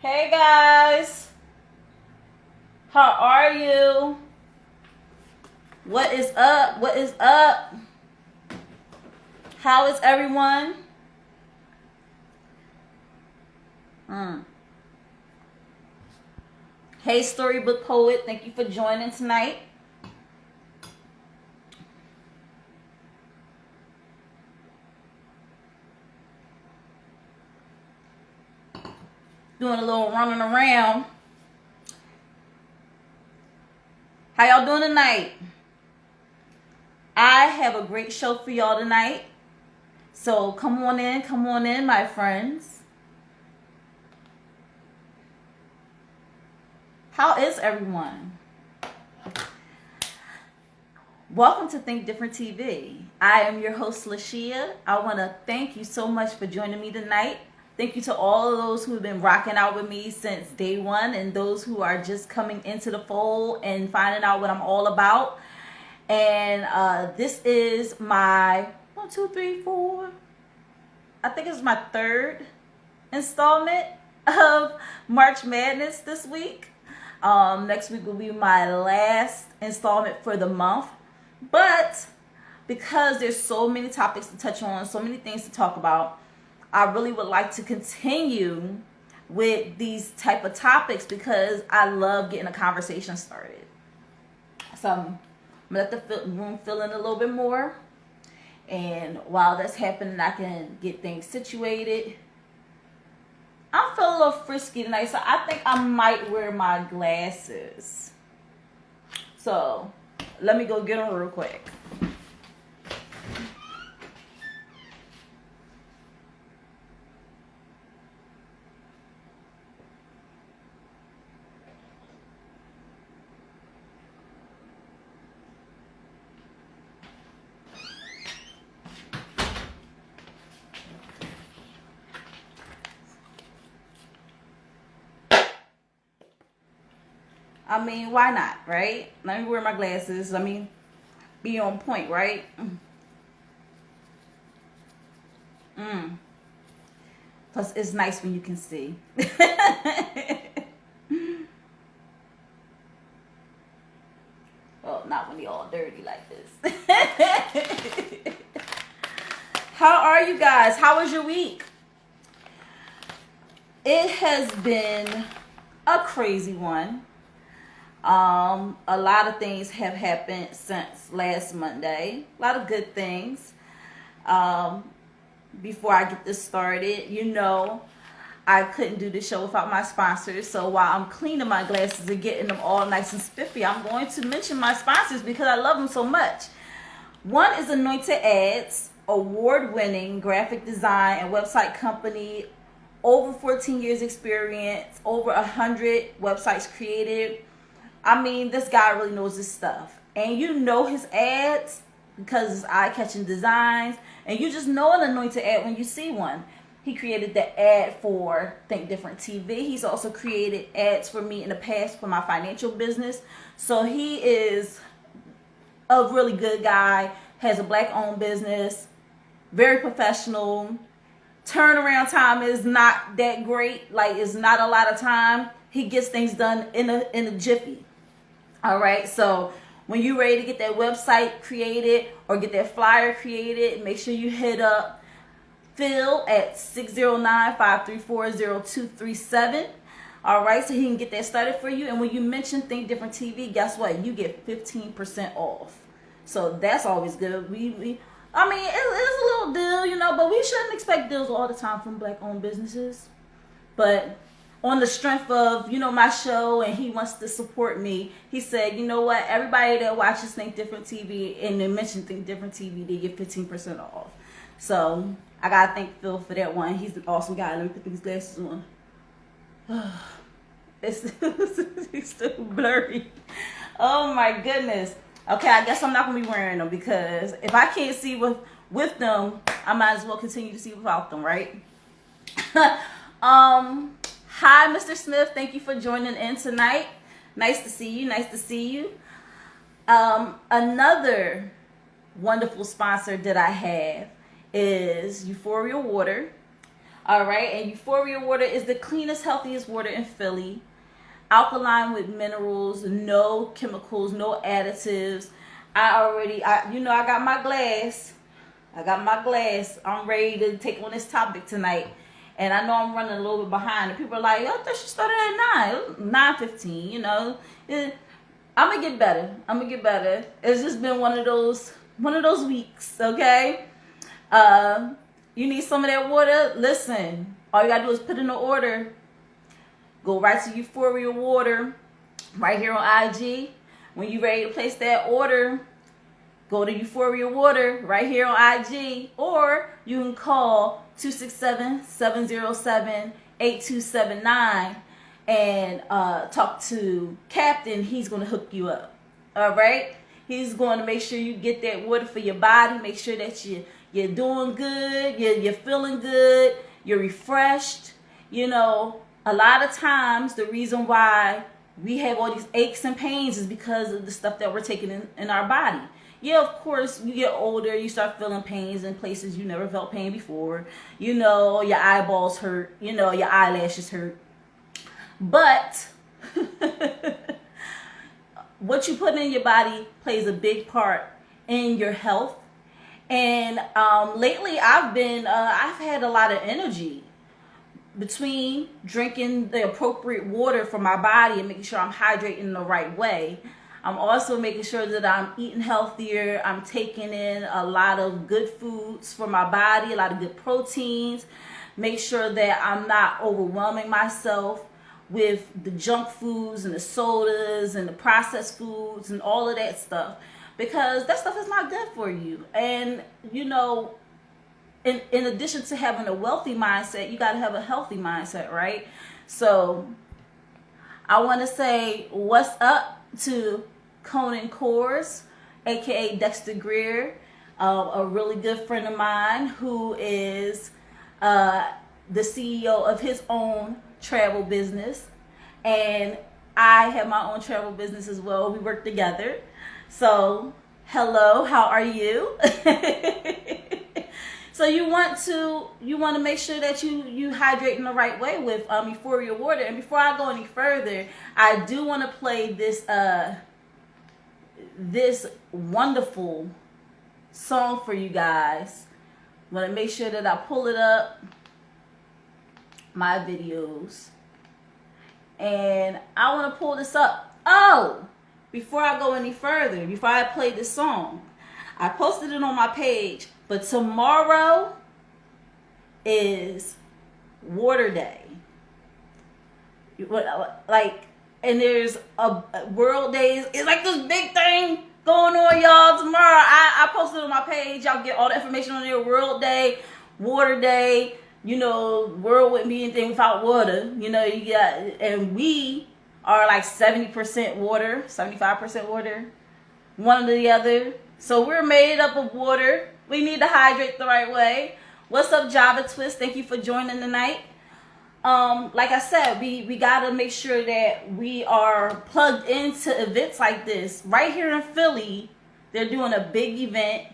Hey guys, how are you? What is up? What is up? How is everyone? Mm. Hey, storybook poet, thank you for joining tonight. Doing a little running around. How y'all doing tonight? I have a great show for y'all tonight. So come on in, my friends. How is everyone? Welcome to Think Different TV. I am your host, Lashia. I want to thank you so much for joining me tonight. Thank you to all of those who have been rocking out with me since day one and those who are just coming into the fold and finding out what I'm all about. And this is my 1, 2, 3, 4. I think it's my third installment of March Madness this week. Next week will be my last installment for the month. But because there's so many topics to touch on, so many things to talk about, I really would like to continue with these type of topics because I love getting a conversation started. So I'm gonna let the room fill in a little bit more. And while that's happening, I can get things situated. I'm feeling a little frisky tonight, so I think I might wear my glasses. So let me go get them real quick. I mean, why not, right? Let me wear my glasses. Let me be on point, right? Plus, it's nice when you can see. Well, not when they all dirty like this. How are you guys? How was your week? It has been a crazy one. A lot of things have happened since last Monday. A lot of good things. Before I get this started, I couldn't do the show without my sponsors. So while I'm cleaning my glasses and getting them all nice and spiffy, I'm going to mention my sponsors because I love them so much. One is Anointed Ads, award-winning graphic design and website company, over 14 years experience, over 100 websites created. I mean, this guy really knows his stuff. And you know his ads because it's eye-catching designs. And you just know an Anointed ad when you see one. He created the ad for Think Different TV. He's also created ads for me in the past for my financial business. So he is a really good guy, has a black-owned business, very professional. Turnaround time is not that great. Like, it's not a lot of time. He gets things done in a jiffy. All right, so when you're ready to get that website created or get that flyer created, make sure you hit up Phil at 609-534-0237. All right, so he can get that started for you. And when you mention Think Different TV, guess what? You get 15% off. So that's always good. I mean, it's a little deal, but we shouldn't expect deals all the time from black-owned businesses. But on the strength of, my show and he wants to support me, he said, you know what, everybody that watches Think Different TV and they mention Think Different TV, they get 15% off. So I gotta thank Phil for that one. He's an awesome guy. Let me put these glasses on. It's still blurry. Oh my goodness. Okay, I guess I'm not gonna be wearing them because if I can't see with them, I might as well continue to see without them, right? Hi, Mr. Smith. Thank you for joining in tonight. Nice to see you. Another wonderful sponsor that I have is Uphoria Water. All right, and Uphoria Water is the cleanest, healthiest water in Philly. Alkaline with minerals, no chemicals, no additives. I got my glass. I'm ready to take on this topic tonight. And I know I'm running a little bit behind. And people are like, I thought she started at 9:15, you know. I'm going to get better. It's just been one of those weeks, okay? You need some of that water? Listen, all you got to do is put in the order. Go right to Uphoria Water, right here on IG. When you're ready to place that order, go to Uphoria Water, right here on IG. Or you can call 267-707-8279 and talk to Captain. He's going to hook you up. All right? He's going to make sure you get that water for your body. Make sure that you're doing good. You're feeling good. You're refreshed. You know, a lot of times the reason why we have all these aches and pains is because of the stuff that we're taking in our body. Yeah, of course, you get older, you start feeling pains in places you never felt pain before. You know, your eyeballs hurt. You know, your eyelashes hurt. But what you put in your body plays a big part in your health. And lately I've had a lot of energy between drinking the appropriate water for my body and making sure I'm hydrating the right way. I'm also making sure that I'm eating healthier. I'm taking in a lot of good foods for my body, a lot of good proteins. Make sure that I'm not overwhelming myself with the junk foods and the sodas and the processed foods and all of that stuff, because that stuff is not good for you. And, you know, in addition to having a wealthy mindset, you got to have a healthy mindset, right? So I want to say what's up to Conan Kors, aka Dexter Greer, a really good friend of mine who is the CEO of his own travel business, and I have my own travel business as well. We work together. So hello, how are you? So you want to make sure that you hydrate in the right way with Uphoria Water. And before I go any further, I do want to play this wonderful song for you guys. I'm going to make sure that I pull it up, my videos. And I want to pull this up. Oh, before I go any further, before I play this song, I posted it on my page. But tomorrow is Water Day. Like, and there's a World Day. It's like this big thing going on, y'all. Tomorrow, I posted on my page. Y'all get all the information on there. World Day, Water Day. You know, world wouldn't be anything without water. You know, you got, and we are like 70% water, 75% water, one or the other. So we're made up of water. We need to hydrate the right way. What's up, Java Twist? Thank you for joining tonight. Like I said, we gotta make sure that we are plugged into events like this. Right here in Philly, they're doing a big event.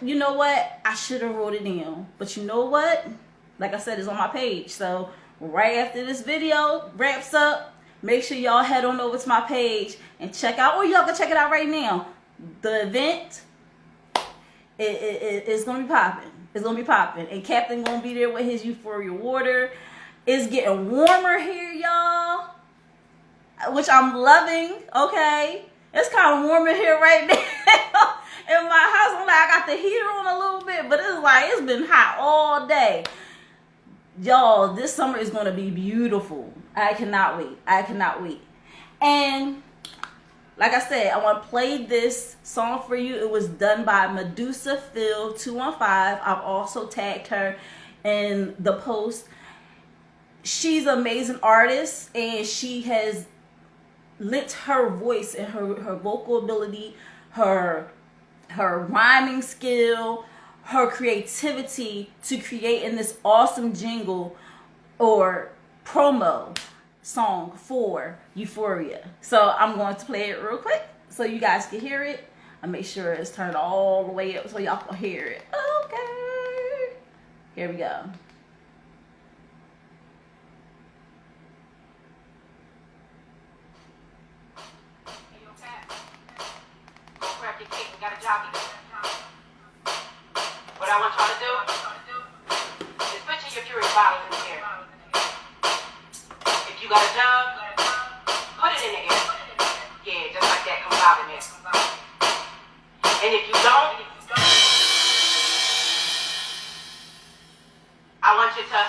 You know what? I should have wrote it down. But you know what? Like I said, it's on my page. So right after this video wraps up, make sure y'all head on over to my page and check out, or y'all can check it out right now. The event, it's going to be popping. It's going to be popping. And Captain going to be there with his Uphoria Water. It's getting warmer here, y'all, which I'm loving, okay? It's kind of warm in here right now. In my house, I'm like, I got the heater on a little bit, but it's been hot all day. Y'all, this summer is going to be beautiful. I cannot wait. And like I said, I want to play this song for you. It was done by Medusa Phil 215. I've also tagged her in the post. She's an amazing artist, and she has lent her voice and her vocal ability, her rhyming skill, her creativity to create in this awesome jingle or promo song for Uphoria. So I'm going to play it real quick so you guys can hear it. I'll make sure it's turned all the way up so y'all can hear it. Okay. Here we go. Got a job to do. What I want y'all to do is put your Fury bottles in the air. If you got a job, put it in the air. Yeah, just like that, come bob in there. And if you don't, I want you to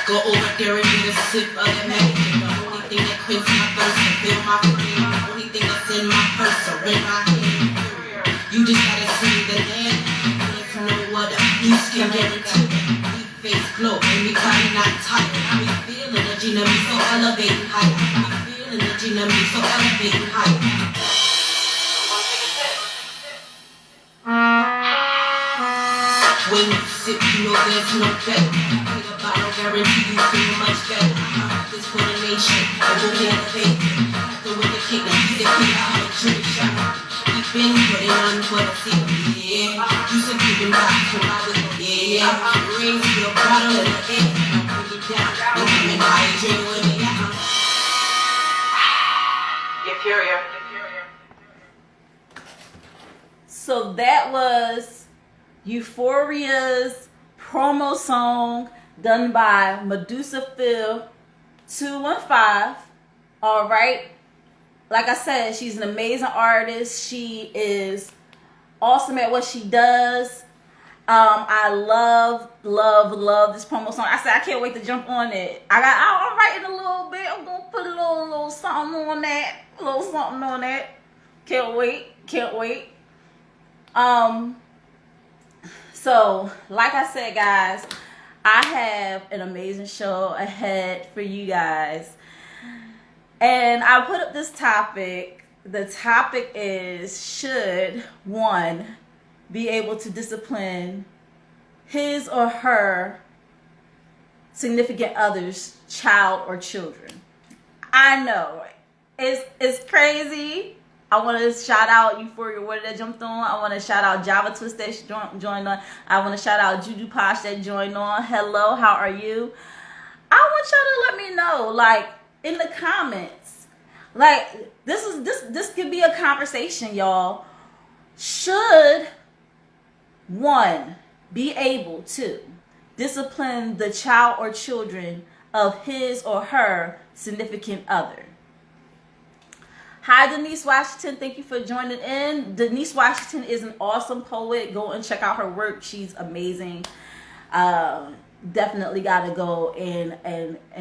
go over there and get a sip of the medicine. The only thing that quenches my thirst and fill my flame. The only thing that's in my purse or in my hand. You just gotta see the land. There's no other use can guarantee. We face glow, anybody not tight. We feel energy, me so elevating higher. We feel energy, me so elevating higher. When you sip, you know there's no better. With a bottle guarantee you feel much better. This for the nation, I will hear the faith. After with the cake, now you the king, I'm a drink shot. We've been putting on for the city, yeah. You said giving back to my way, yeah. Raise your bottle in the air, now bring it down. And come and hydrate with me, Uphoria. So that was Euphoria's promo song done by Medusa Phil 215. All right. Like I said, she's an amazing artist. She is awesome at what she does. I love this promo song. I said I can't wait to jump on it. I'm writing a little bit. I'm gonna put a little something on that. A little something on that. Can't wait. So like I said, guys, I have an amazing show ahead for you guys. And I put up this topic. The topic is, should one be able to discipline his or her significant other's child or children? I know it's crazy. I want to shout out Uphoria Water that jumped on. I want to shout out Java Twist that joined on. I want to shout out Juju Posh that joined on. Hello, how are you? I want y'all to let me know, like, in the comments, like, this could be a conversation, y'all. Should one be able to discipline the child or children of his or her significant other? Hi, Denise Washington. Thank you for joining in. Denise Washington is an awesome poet. Go and check out her work. She's amazing. Definitely got to go and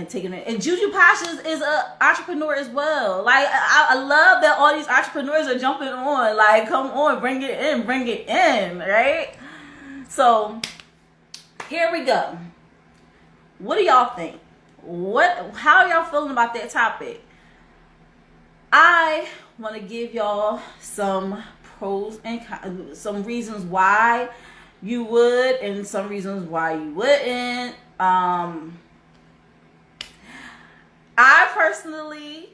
take it in. And Juju Pasha is an entrepreneur as well. Like, I love that all these entrepreneurs are jumping on. Like, come on, bring it in, right? So, here we go. What do y'all think? How are y'all feeling about that topic? I want to give y'all some pros and some reasons why you would and some reasons why you wouldn't. I personally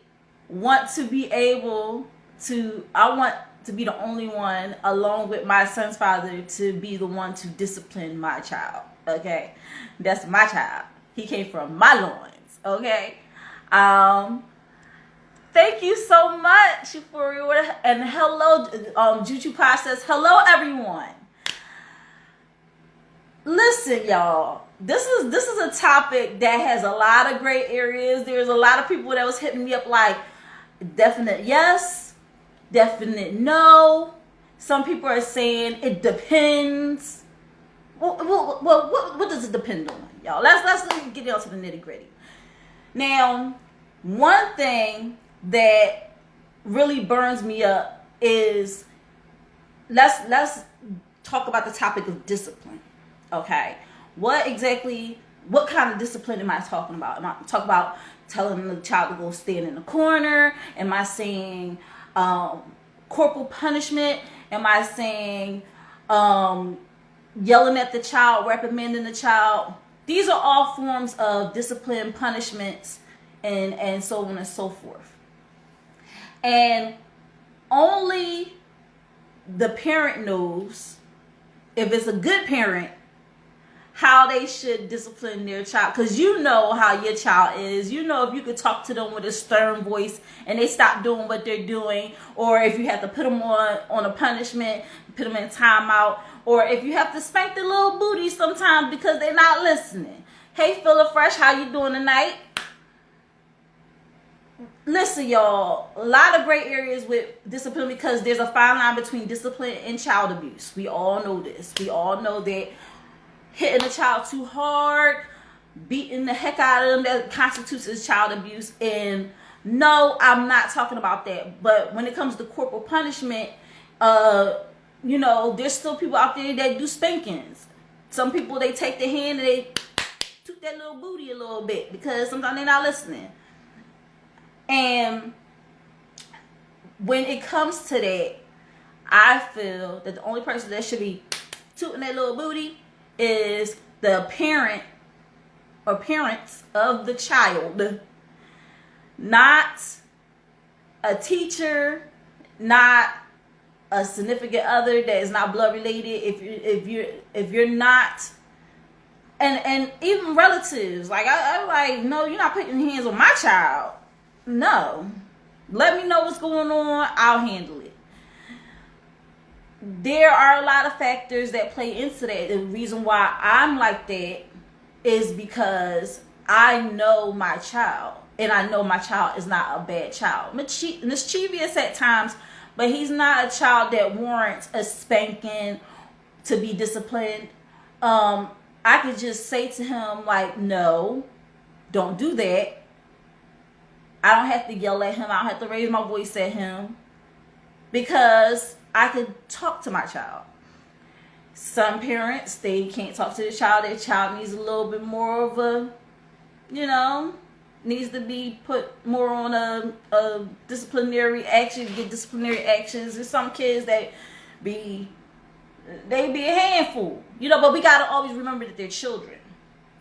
want to be able to, I want to be the only one, along with my son's father, to be the one to discipline my child. Okay? That's my child. He came from my loins. Okay? Thank you so much, Uphoria. And hello, Juju Pie says, hello, everyone. Listen, y'all. This is a topic that has a lot of gray areas. There's a lot of people that was hitting me up like, definite yes, definite no. Some people are saying it depends. Well, what does it depend on, y'all? Let's get down to the nitty gritty. Now, one thing that really burns me up is let's talk about the topic of discipline. Okay, what kind of discipline am I talking about? Am I talking about telling the child to go stand in the corner? Am I saying corporal punishment? Am I saying yelling at the child, reprimanding the child? These are all forms of discipline, punishments, and so on and so forth. And only the parent knows, if it's a good parent, how they should discipline their child, because you know how your child is. You know if you could talk to them with a stern voice and they stop doing what they're doing, or if you have to put them on a punishment, put them in timeout, or if you have to spank the little booty sometimes because they're not listening. Hey, Philip Fresh, how you doing tonight? Listen, y'all, a lot of gray areas with discipline, because there's a fine line between discipline and child abuse. We all know this. We all know that hitting a child too hard, beating the heck out of them, that constitutes as child abuse. And no, I'm not talking about that. But when it comes to corporal punishment, there's still people out there that do spankings. Some people, they take their hand and they toot that little booty a little bit because sometimes they're not listening. And when it comes to that, I feel that the only person that should be tooting that little booty is the parent or parents of the child, not a teacher, not a significant other that is not blood related. If you're not, and even relatives, like I'm like, no, you're not putting your hands on my child. No, let me know what's going on. I'll handle it. There are a lot of factors that play into that. The reason why I'm like that is because I know my child, and I know my child is not a bad child. Mischievous at times, but he's not a child that warrants a spanking to be disciplined. I could just say to him, like, no, don't do that. I don't have to yell at him. I don't have to raise my voice at him, because I could talk to my child. Some parents, they can't talk to their child. Their child needs a little bit more of a, needs to be put more on a disciplinary action, get disciplinary actions. There's some kids that they be a handful, but we got to always remember that they're children.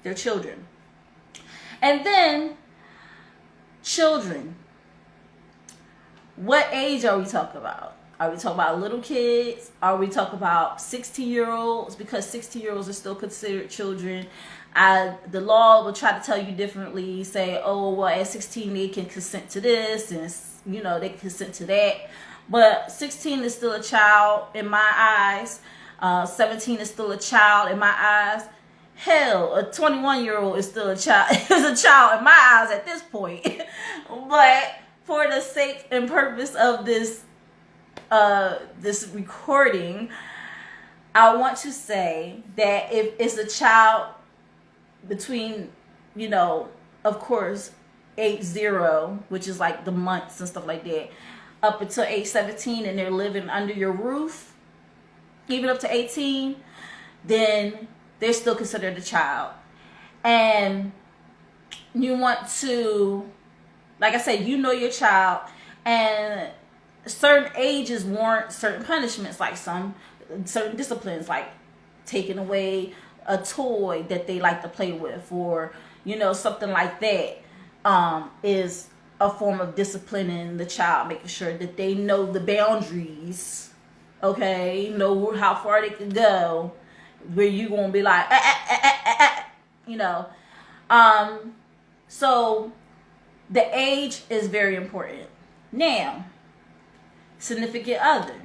They're children. And then, children. What age are we talking about? Are we talking about little kids? Are we talking about 16-year-olds? Because 16-year-olds are still considered children. The law will try to tell you differently. Say, oh, well, at 16 they can consent to this, and they can consent to that. But 16 is still a child in my eyes. 17 is still a child in my eyes. Hell, a 21-year-old is still a child. Is a child in my eyes at this point. But for the sake and purpose of this recording, I want to say that if it's a child between, of course, age 0, which is like the months and stuff like that, up until age 17, and they're living under your roof, even up to 18, then they're still considered a child. And you want to, like I said, your child, and certain ages warrant certain punishments, like certain disciplines, like taking away a toy that they like to play with, or something like that, is a form of disciplining the child, making sure that they know the boundaries, know how far they can go, where you gonna be like, so the age is very important. Now, significant other.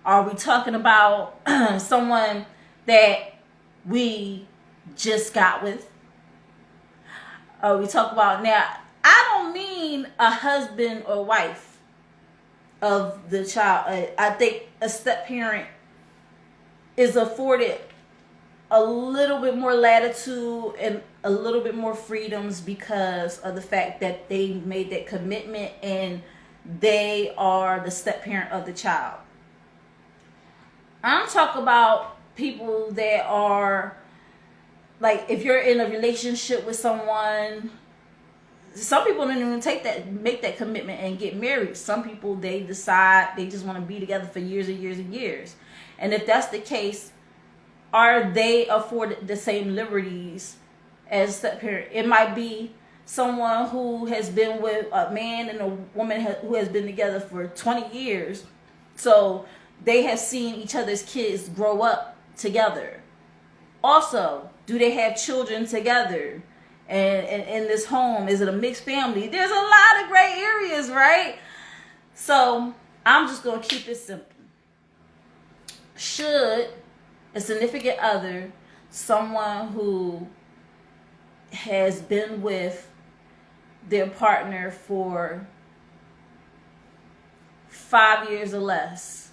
Are we talking about someone that we just got with? Are we talking about, now, I don't mean a husband or wife of the child. I think a step parent is afforded a little bit more latitude and a little bit more freedoms because of the fact that they made that commitment and they are the step parent of the child. I'm talking about people that are, like, if you're in a relationship with someone, some people don't even make that commitment and get married. Some people, they decide they just want to be together for years and years and years. And if that's the case, are they afforded the same liberties as a step parent? It might be someone who has been with a man and a woman who has been together for 20 years. So they have seen each other's kids grow up together. Also, do they have children together? And in this home, is it a mixed family? There's a lot of gray areas, right? So I'm just going to keep it simple. Should a significant other, someone who has been with their partner for 5 years or less,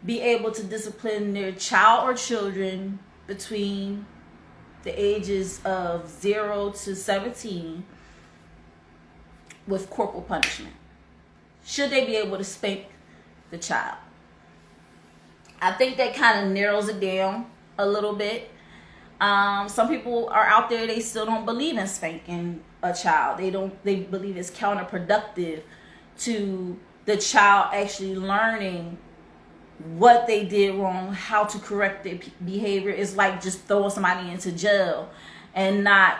be able to discipline their child or children between the ages of 0 to 17 with corporal punishment? Should they be able to spank the child? I think that kind of narrows it down a little bit. Some people are out there, they still don't believe in spanking a child. They believe it's counterproductive to the child actually learning what they did wrong, how to correct their behavior. Is like just throwing somebody into jail and not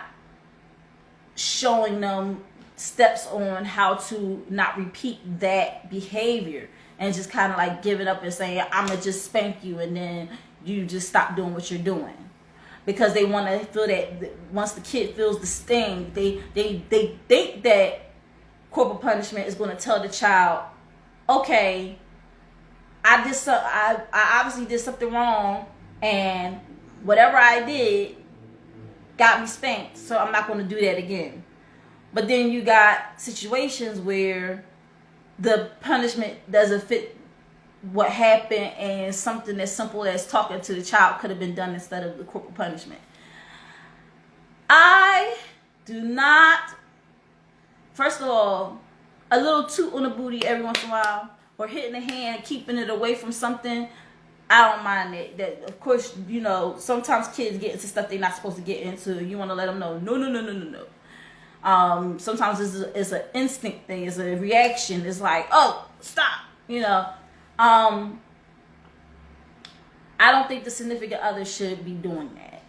showing them steps on how to not repeat that behavior, and just kind of like giving up and saying, I'm gonna just spank you, and then you just stop doing what you're doing, because they want to feel that once the kid feels the sting, they think that corporal punishment is going to tell the child, okay, I obviously did something wrong, and whatever I did got me spanked, so I'm not going to do that again. But then you got situations where the punishment doesn't fit what happened, and something as simple as talking to the child could have been done instead of the corporal punishment. I do not, first of all, a little toot on the booty every once in a while, or hitting the hand, keeping it away from something, I don't mind it. That, of course, you know, sometimes kids get into stuff they're not supposed to get into. You want to let them know, no. Sometimes it's an instinct thing, it's a reaction. It's like, oh, stop, you know. I don't think the significant other should be doing that.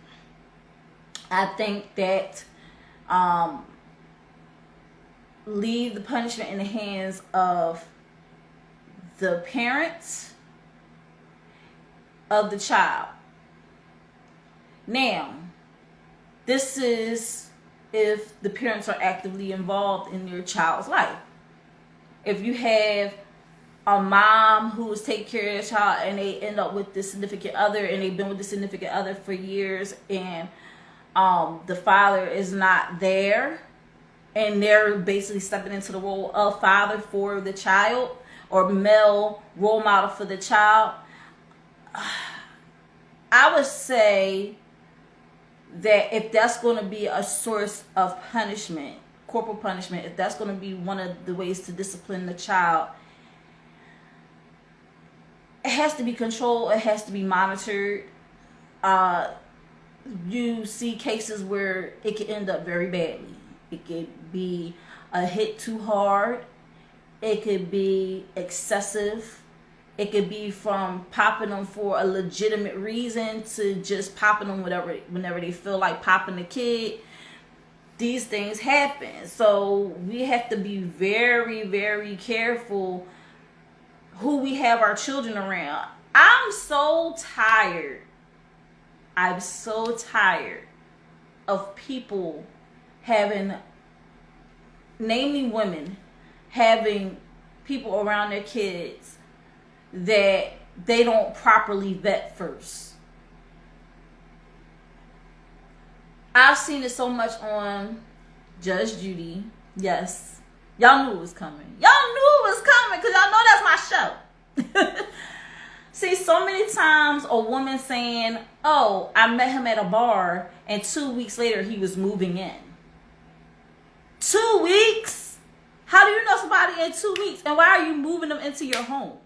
I think that leave the punishment in the hands of the parents of the child. Now, this is if the parents are actively involved in their child's life. If you have a mom who is taking care of their child and they end up with this significant other, and they've been with the significant other for years, and the father is not there, and they're basically stepping into the role of father for the child, or male role model for the child, I would say that if that's going to be a source of punishment, corporal punishment, if that's going to be one of the ways to discipline the child, it has to be controlled, it has to be monitored. You see cases where it can end up very badly. It could be a hit too hard. It could be excessive. It could be from popping them for a legitimate reason to just popping them whenever they feel like popping the kid. These things happen. So we have to be very, very careful who we have our children around. I'm so tired of people having, namely women, having people around their kids that they don't properly vet first. I've seen it so much on Judge Judy. Yes, y'all knew it was coming. Y'all knew it was coming because y'all know that's my show. See, so many times a woman saying, oh, I met him at a bar and 2 weeks later he was moving in. 2 weeks? How do you know somebody in 2 weeks? And why are you moving them into your home?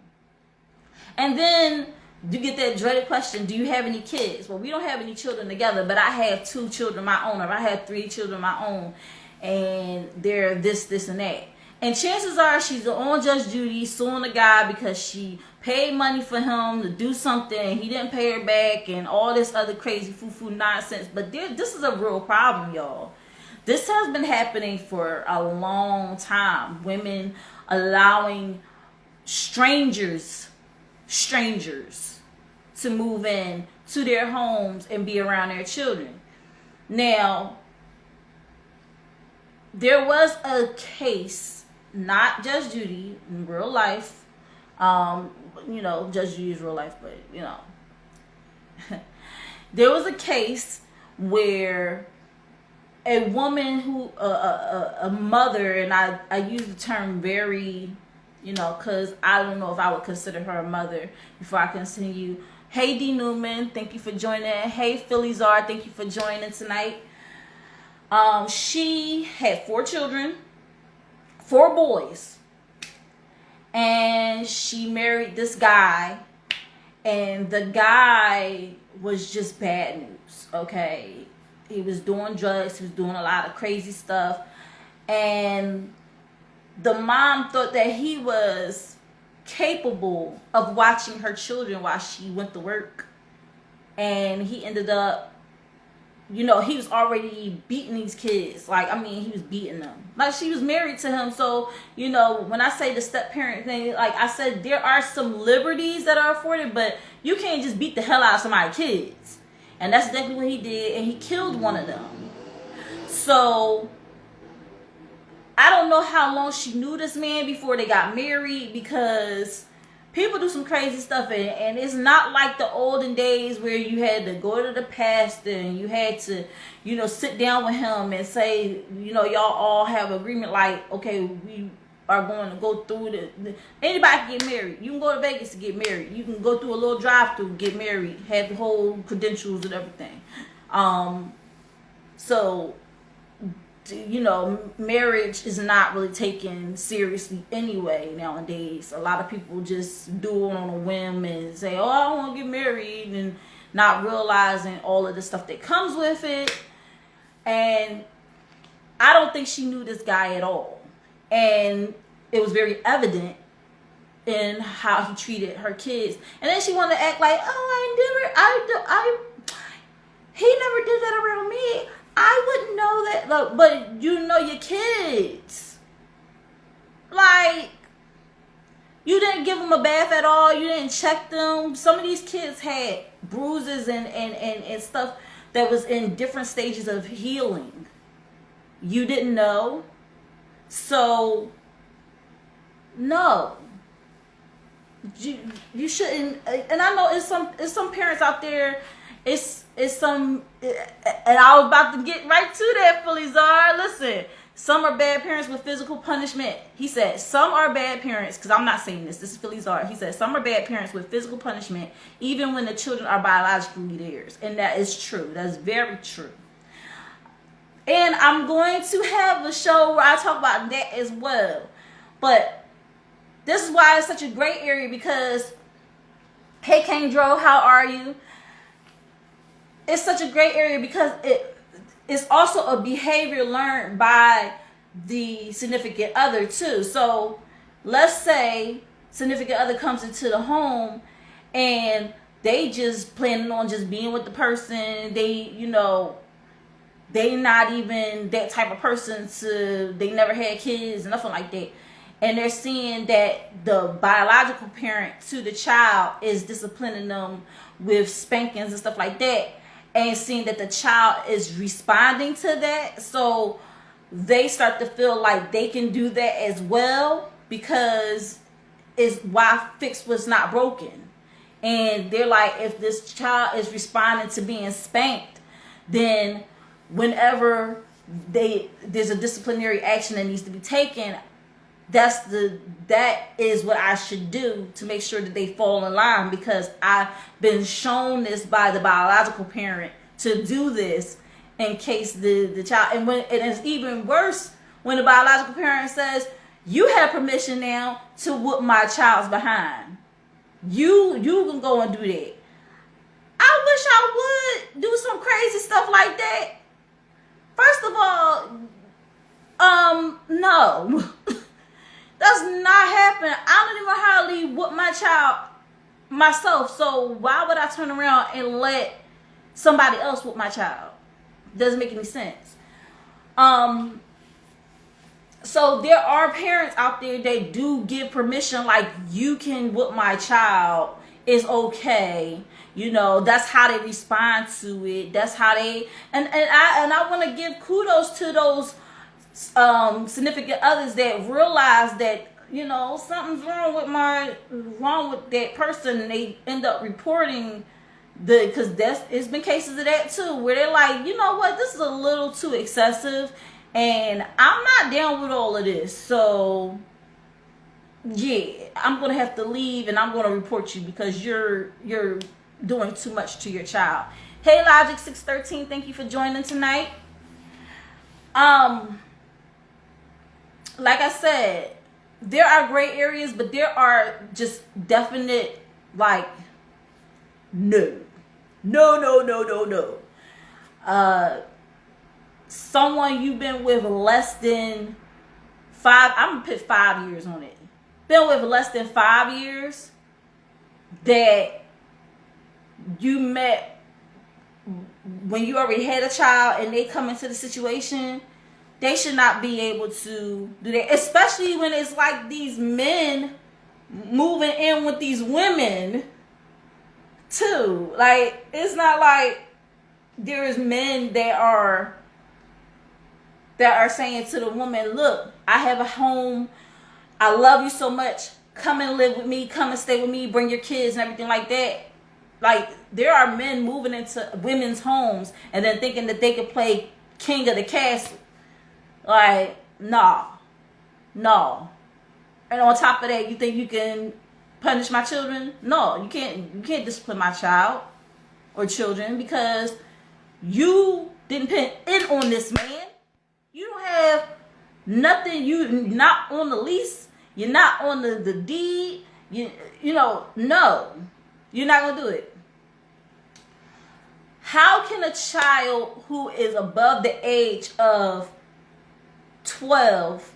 And then you get that dreaded question, do you have any kids? Well, we don't have any children together, but I have 2 children of my own, or I have 3 children of my own, and they're this, and that. And chances are she's on Judge Judy suing the guy because she paid money for him to do something and he didn't pay her back and all this other crazy foo-foo nonsense. But this is a real problem, y'all. This has been happening for a long time. Women allowing strangers to move in to their homes and be around their children. Now, there was a case, not Judge Judy, in real life. Judge Judy's real life, but there was a case where a woman who, a mother, and I use the term very, because I don't know if I would consider her a mother before I continue. Hey, D. Newman, thank you for joining. Hey, Philly Czar, thank you for joining tonight. She had 4 children, 4 boys, and she married this guy, and the guy was just bad news, okay? He was doing drugs, he was doing a lot of crazy stuff, and the mom thought that he was capable of watching her children while she went to work, and he ended up, he was already beating these kids. He was beating them. Like, she was married to him. So, when I say the step-parent thing, like I said, there are some liberties that are afforded, but you can't just beat the hell out of somebody's kids. And that's exactly what he did, and he killed one of them. So, I don't know how long she knew this man before they got married, because people do some crazy stuff, and it's not like the olden days where you had to go to the pastor and you had to, sit down with him and say, y'all all have agreement, like, okay, we are going to go through anybody can get married. You can go to Vegas to get married. You can go through a little drive-through, get married, have the whole credentials and everything. So, marriage is not really taken seriously anyway nowadays. A lot of people just do it on a whim and say, oh, I want to get married, and not realizing all of the stuff that comes with it. And I don't think she knew this guy at all. And it was very evident in how he treated her kids. And then she wanted to act like, oh, he never did that around me. I wouldn't know that. Look, but you know your kids. Like, you didn't give them a bath at all. You didn't check them. Some of these kids had bruises and stuff that was in different stages of healing. You didn't know. So, no. You shouldn't. And I know it's some parents out there. It's some, and I was about to get right to that, Philly Czar. Listen, some are bad parents with physical punishment. He said some are bad parents, because I'm not saying this. This is Philly Czar. He said some are bad parents with physical punishment, even when the children are biologically theirs, and that is true. That's very true. And I'm going to have a show where I talk about that as well. But this is why it's such a great area, because, hey, Kendro, how are you? It's such a great area because it's also a behavior learned by the significant other too. So let's say significant other comes into the home and they just planning on just being with the person. They not even that type of person they never had kids, nothing like that. And they're seeing that the biological parent to the child is disciplining them with spankings and stuff like that. And seeing that the child is responding to that. So they start to feel like they can do that as well, because it's why fix what's not broken. And they're like, if this child is responding to being spanked, then whenever there's a disciplinary action that needs to be taken, that is what I should do to make sure that they fall in line, because I've been shown this by the biological parent to do this in case the child, and it's even worse when the biological parent says, you have permission now to whoop my child's behind. You can go and do that. I wish I would do some crazy stuff like that. First of all, no. That's not happening. I don't even hardly whoop my child myself. So why would I turn around and let somebody else whoop my child? Doesn't make any sense. So there are parents out there that do give permission, like, you can whoop my child is okay. You know, that's how they respond to it. That's how they and I want to give kudos to those significant others that realize that, you know, something's wrong with that person, and they end up reporting because it's been cases of that too, where they're like, you know what, this is a little too excessive, and I'm not down with all of this, so yeah, I'm gonna have to leave, and I'm gonna report you because you're doing too much to your child. Hey, Logic 613, thank you for joining tonight. Like I said, there are gray areas, but there are just definite, like, no. Someone you've been with less than 5, I'm gonna put 5 years on it. Been with less than 5 years that you met when you already had a child, and they come into the situation, they should not be able to do that, especially when it's like these men moving in with these women too. Like, it's not like there's men that are saying to the woman, look, I have a home, I love you so much, come and live with me, come and stay with me, bring your kids and everything like that. Like, there are men moving into women's homes and then thinking that they could play king of the castle. Like, no. And on top of that, you think you can punish my children? No, you can't discipline my child or children because you didn't put in on this man. You don't have nothing. You're not on the lease. You're not on the deed. You know, no. You're not going to do it. How can a child who is above the age of 12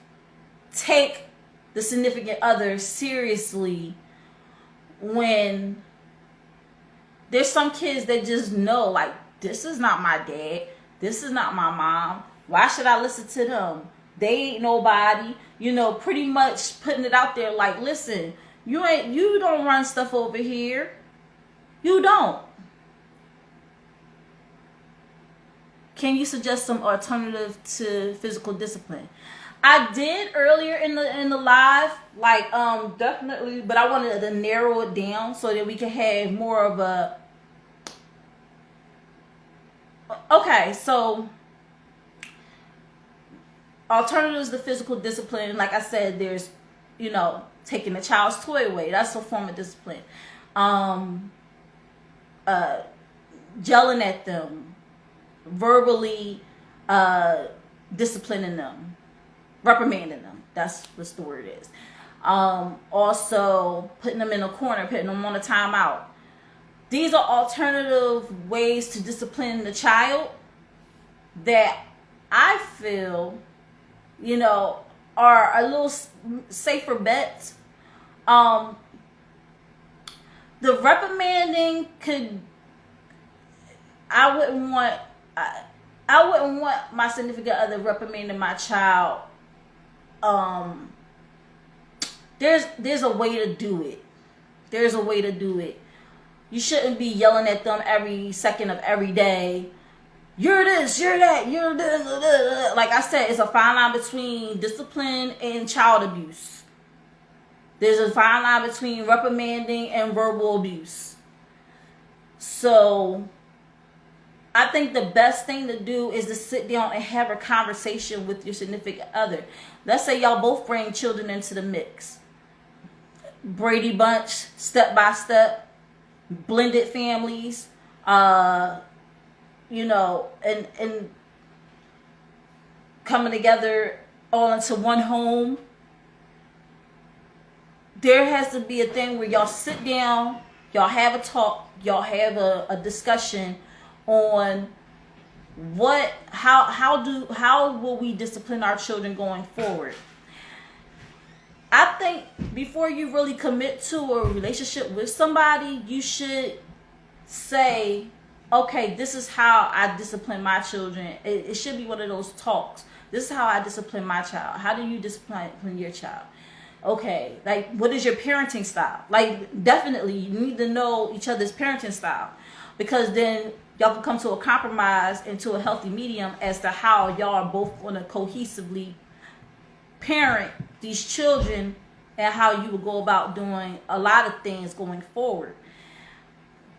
take the significant other seriously when there's some kids that just know, like, this is not my dad, this is not my mom, why should I listen to them? They ain't nobody. You know, pretty much putting it out there like, listen, you don't run stuff over here. You don't. Can you suggest some alternative to physical discipline? I did earlier in the live, like, definitely, but I wanted to narrow it down so that we can have more of a. Okay, so alternatives to physical discipline, like I said, there's, you know, taking a child's toy away. That's a form of discipline. Yelling at them, verbally disciplining them, reprimanding them. That's what the word is. Also putting them in a corner, putting them on a timeout. These are alternative ways to discipline the child that I feel, you know, are a little safer bets. The reprimanding could, I wouldn't want my significant other reprimanding my child. There's a way to do it. There's a way to do it. You shouldn't be yelling at them every second of every day. You're this, you're that, you're this. Like I said, it's a fine line between discipline and child abuse. There's a fine line between reprimanding and verbal abuse. So I think the best thing to do is to sit down and have a conversation with your significant other. Let's say y'all both bring children into the mix. Brady Bunch, step by step, blended families, you know, and coming together all into one home. There has to be a thing where y'all sit down, y'all have a talk, y'all have a discussion on how will we discipline our children going forward. I think before you really commit to a relationship with somebody, you should say, okay, this is how I discipline my children. It should be one of those talks. This is how I discipline my child. How do you discipline your child? okay, like, what is your parenting style? Like, definitely, you need to know each other's parenting style, because then y'all can come to a compromise and to a healthy medium as to how y'all are both going to cohesively parent these children, and how you will go about doing a lot of things going forward.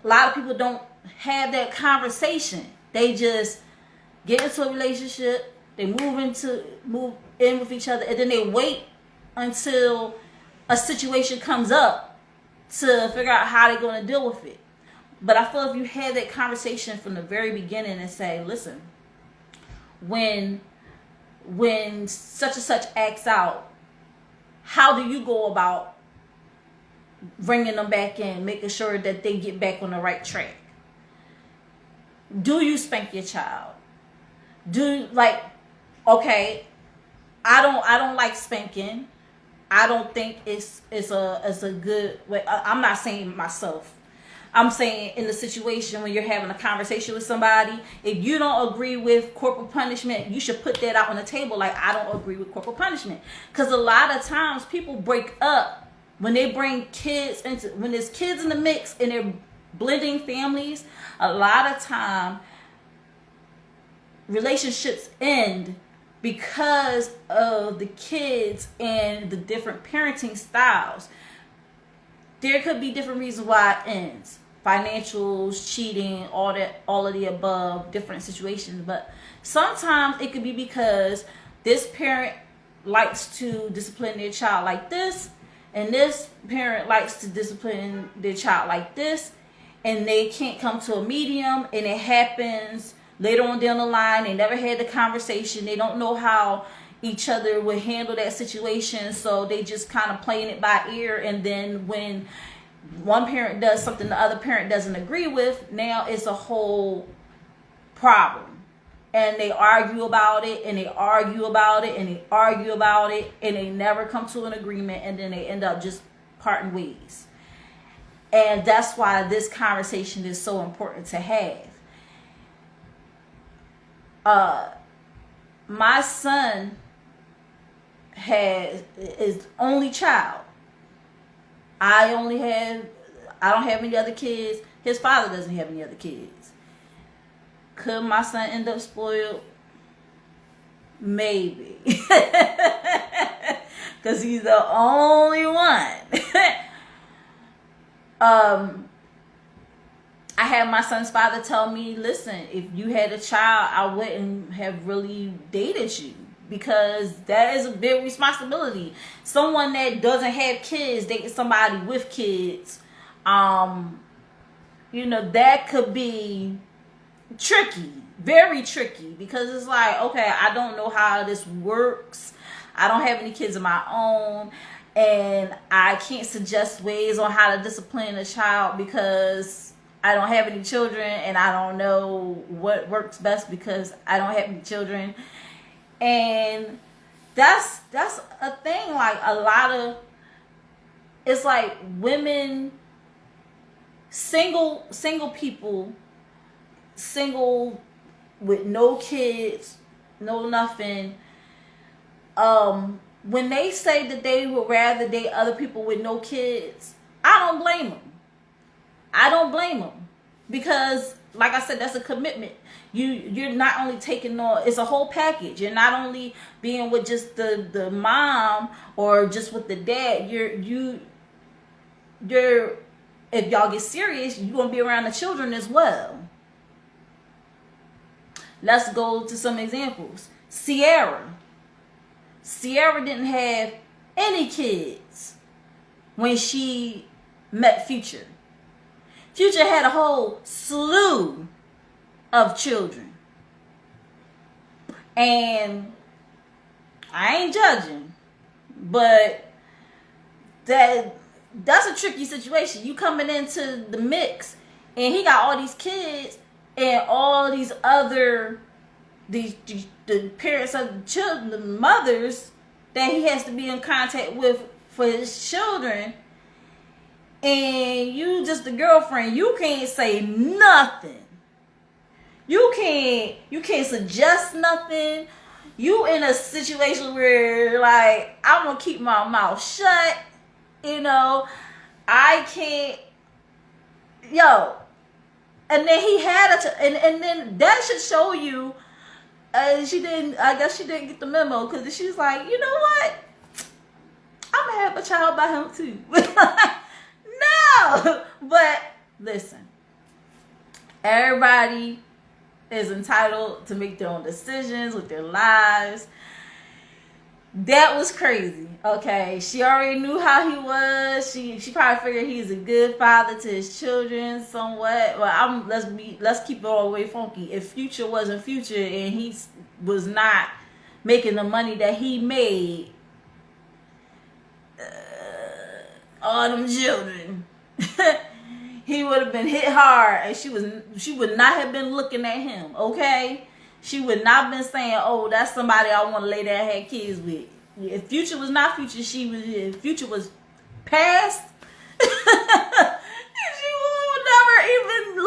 A lot of people don't have that conversation. They just get into a relationship, they move in with each other, and then they wait until a situation comes up to figure out how they're going to deal with it. But I feel if you had that conversation from the very beginning and say, listen, when such and such acts out, how do you go about bringing them back in, making sure that they get back on the right track? Do you spank your child? Okay, I don't like spanking. I don't think it's a good way. I'm not saying myself. I'm saying in the situation when you're having a conversation with somebody, if you don't agree with corporal punishment, you should put that out on the table. Like, I don't agree with corporal punishment. Because a lot of times people break up when they bring kids into, when there's kids in the mix and they're blending families. A lot of time relationships end because of the kids and the different parenting styles. There could be different reasons why it ends. Financials, cheating, all of the above, different situations. But sometimes it could be because this parent likes to discipline their child like this, and this parent likes to discipline their child like this, and they can't come to a medium, and it happens later on down the line. They never had the conversation. They don't know how each other would handle that situation, so they just kind of playing it by ear. And then when one parent does something the other parent doesn't agree with, now it's a whole problem. And they argue about it, and they argue about it, and they argue about it, and they never come to an agreement, and then they end up just parting ways. And that's why this conversation is so important to have. My son is only child. I don't have any other kids. His father doesn't have any other kids. Could my son end up spoiled? Maybe. Because he's the only one. I had my son's father tell me, listen, if you had a child, I wouldn't have really dated you, because that is a big responsibility. Someone that doesn't have kids dating somebody with kids, that could be tricky, very tricky, because it's like, okay, I don't know how this works. I don't have any kids of my own, and I can't suggest ways on how to discipline a child because I don't have any children, and I don't know what works best because I don't have any children. And that's a thing. Like, a lot of, it's like women, single people, single with no kids, no nothing. When they say that they would rather date other people with no kids, I don't blame them. I don't blame them, because, like I said, that's a commitment. You're not only taking on, it's a whole package. You're not only being with just the mom or just with the dad. You're if y'all get serious, you're gonna be around the children as well. Let's go to some examples. Sierra didn't have any kids when she met Future. Future had a whole slew of children. And I ain't judging, but that's a tricky situation. You coming into the mix, and he got all these kids and all these other the parents of the children, the mothers that he has to be in contact with for his children. And you just the girlfriend, you can't say nothing. You can't suggest nothing. you in a situation where like I'm gonna keep my mouth shut. You know, I can't. Yo, and then he had and then that should show you. She didn't. I guess she didn't get the memo because she's like, you know what? I'm gonna have a child by him too. No, but listen, everybody is entitled to make their own decisions with their lives. That was crazy. Okay, she already knew how he was. She probably figured he's a good father to his children, somewhat. Well, let's keep it all the way funky. If Future wasn't Future and he was not making the money that he made, all them children, he would have been hit hard, and she would not have been looking at him. Okay. She would not have been saying, "Oh, that's somebody I want to lay down and have kids with." If Future was not Future, if Future was past, she would never even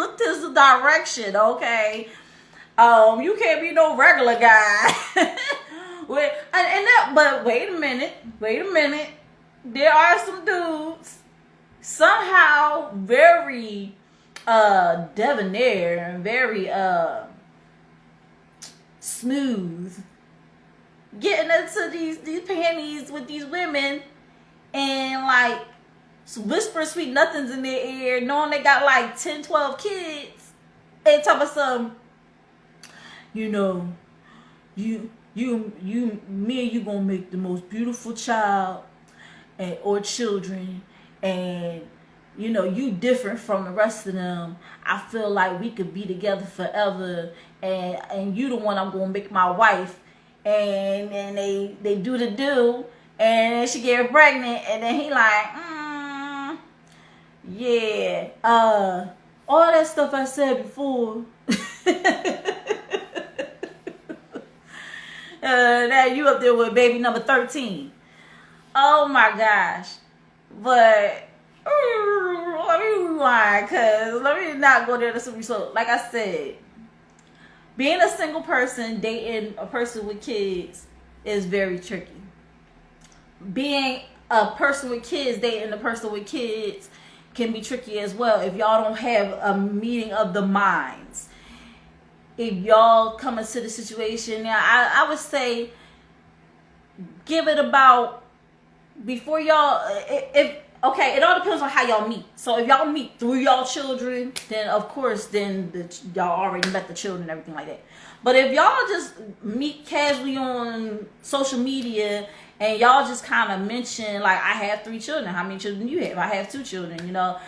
looked his direction. Okay, you can't be no regular guy. But wait a minute. There are some dudes somehow very debonair and very smooth, getting into these panties with these women and like whispering sweet nothings in their ear, knowing they got like 10, 12 kids, and talking about some, you know, me and you gonna make the most beautiful child or children, and you know, you different from the rest of them. I feel like we could be together forever, and you the one I'm gonna make my wife. And they do the do, and she get pregnant, and then he like, yeah, all that stuff I said before. Now you up there with baby number 13. Oh my gosh. But let me rewind, cause let me not go there to some. So like I said, being a single person dating a person with kids is very tricky. Being a person with kids dating a person with kids can be tricky as well if y'all don't have a meeting of the minds. If y'all come into the situation, now I would say give it about before y'all. Okay, it all depends on how y'all meet. So if y'all meet through y'all children, then of course, y'all already met the children and everything like that. But if y'all just meet casually on social media and y'all just kind of mention, like, I have 3 children. How many children do you have? I have 2 children, you know.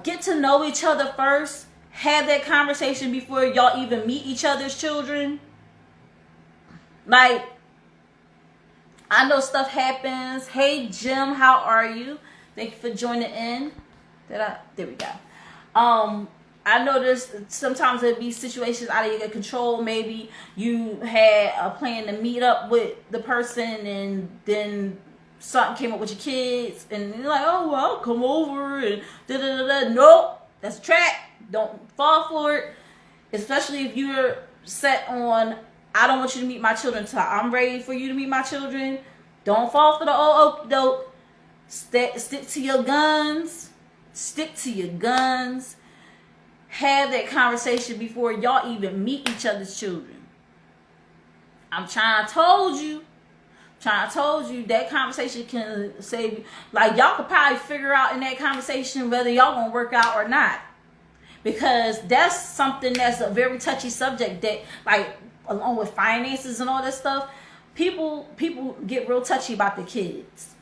Get to know each other first. Have that conversation before y'all even meet each other's children. Like, I know stuff happens. Hey, Jim, how are you? Thank you for joining in. There we go. I know there's sometimes there'll be situations out of your control. Maybe you had a plan to meet up with the person, and then something came up with your kids, and you're like, oh, well, I'll come over and da-da-da-da. Nope, that's a trap. Don't fall for it. Especially if you're set on, I don't want you to meet my children until I'm ready for you to meet my children. Don't fall for the old okie doke. Stick to your guns. Stick to your guns. Have that conversation before y'all even meet each other's children. I'm trying to told you that conversation can save you. Like, y'all could probably figure out in that conversation whether y'all gonna work out or not. Because that's something that's a very touchy subject that, like, along with finances and all that stuff, people get real touchy about the kids.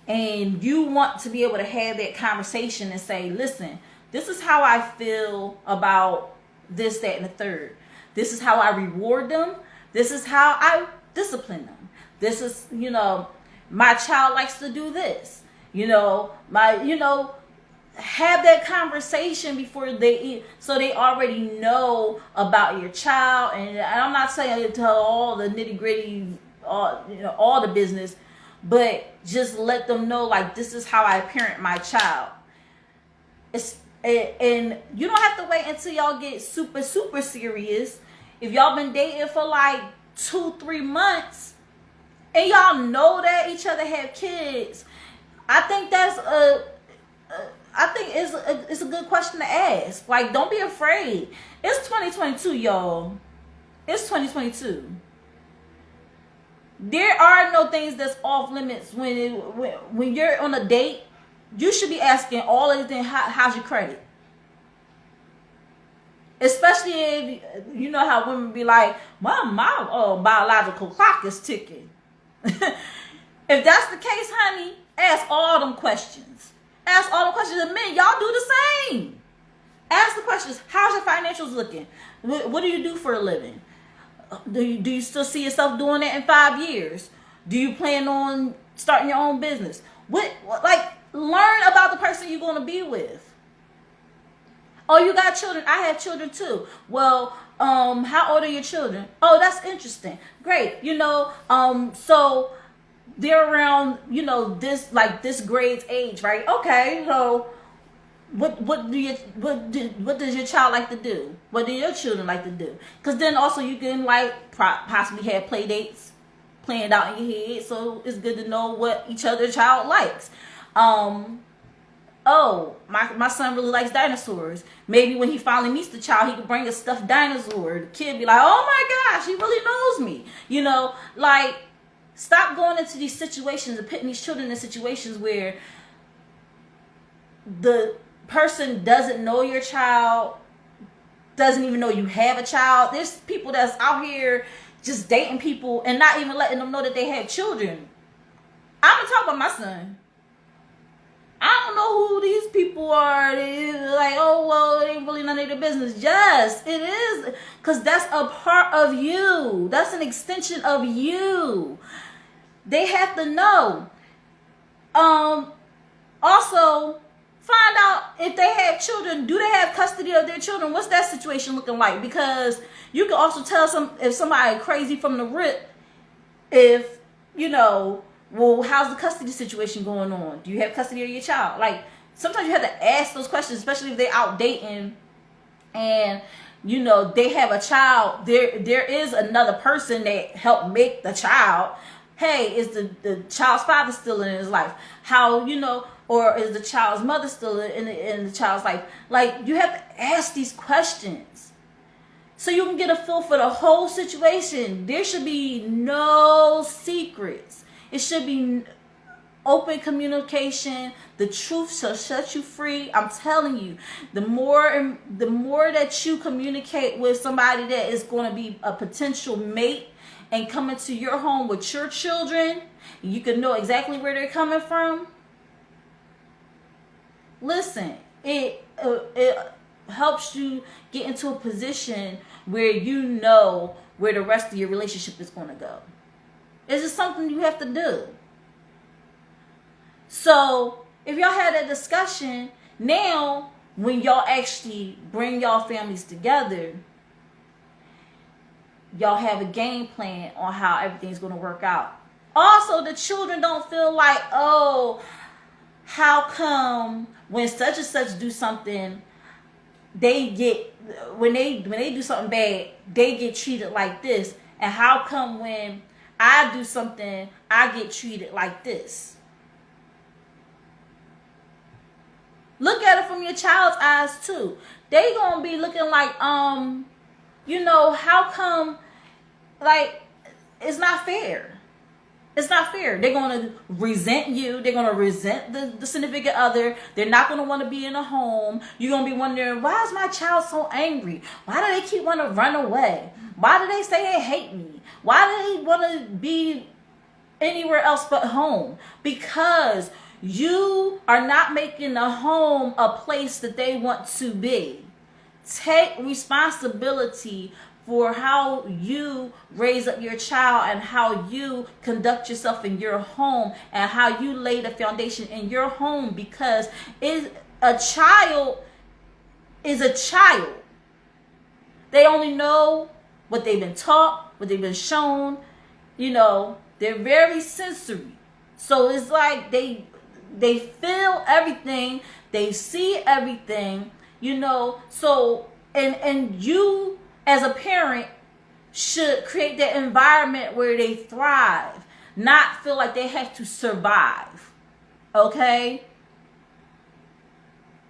And you want to be able to have that conversation and say, listen, this is how I feel about this, that, and the third. This is how I reward them. This is how I discipline them. This is, my child likes to do this. Have that conversation before they eat, so they already know about your child. And I'm not saying to tell all the nitty gritty, all the business, but just let them know, like, this is how I parent my child. And you don't have to wait until y'all get super, super serious. if y'all been dating for like 2-3 months and y'all know that each other have kids, I think it's a good question to ask. Like, don't be afraid. It's 2022, y'all. It's 2022. There are no things that's off limits when you're on a date. You should be asking all of the things. How's your credit? Especially if you know how women be like, my biological clock is ticking. If that's the case, honey, ask all them questions. Ask all the questions. And men, y'all do the same. Ask the questions. How's your financials looking? What do you do for a living? Do you still see yourself doing that in 5 years? Do you plan on starting your own business? Learn about the person you're going to be with. Oh, you got children? I have children too. Well, how old are your children? Oh, that's interesting. Great. So they're around, this grade's age, right? Okay, so what does your child like to do? What do your children like to do? Because then also you can possibly have play dates planned out in your head, so it's good to know what each other child likes. Oh, my son really likes dinosaurs. Maybe when he finally meets the child, he can bring a stuffed dinosaur. The kid be like, oh my gosh, he really knows me. Stop going into these situations and putting these children in situations where the person doesn't know your child, doesn't even know you have a child. There's people that's out here just dating people and not even letting them know that they have children. I'm gonna talk about my son. I don't know who these people are. They're like, oh, well, it ain't really none of their business. Yes, it is. Because that's a part of you. That's an extension of you. They have to know. Also, find out if they have children. Do they have custody of their children? What's that situation looking like? Because you can also tell if somebody crazy from the rip, if, well, how's the custody situation going on? Do you have custody of your child? Like, sometimes you have to ask those questions, especially if they're out dating and, they have a child. There is another person that helped make the child. Hey, is the child's father still in his life? How, or is the child's mother still in the child's life? Like, you have to ask these questions so you can get a feel for the whole situation. There should be no secrets. It should be open communication. The truth shall set you free. I'm telling you, the more that you communicate with somebody that is going to be a potential mate and come into your home with your children, you can know exactly where they're coming from. Listen, it helps you get into a position where you know where the rest of your relationship is going to go. It's just something you have to do. So, if y'all had that discussion, now, when y'all actually bring y'all families together, y'all have a game plan on how everything's going to work out. Also, the children don't feel like, oh, how come when such and such do something, when they do something bad, they get treated like this, and how come when I do something, I get treated like this. Look at it from your child's eyes too. They gonna be looking like, how come, like, it's not fair. It's not fair. They're gonna resent you. They're gonna resent the significant other. They're not gonna want to be in a home. You're gonna be wondering, why is my child so angry? Why do they keep wanting to run away? Why do they say they hate me? Why do they want to be anywhere else but home? Because you are not making the home a place that they want to be. Take responsibility for how you raise up your child and how you conduct yourself in your home and how you lay the foundation in your home, because a child is a child. They only know what they've been taught, what they've been shown. They're very sensory. So it's like they feel everything, they see everything, so and you as a parent, should create that environment where they thrive, not feel like they have to survive. Okay?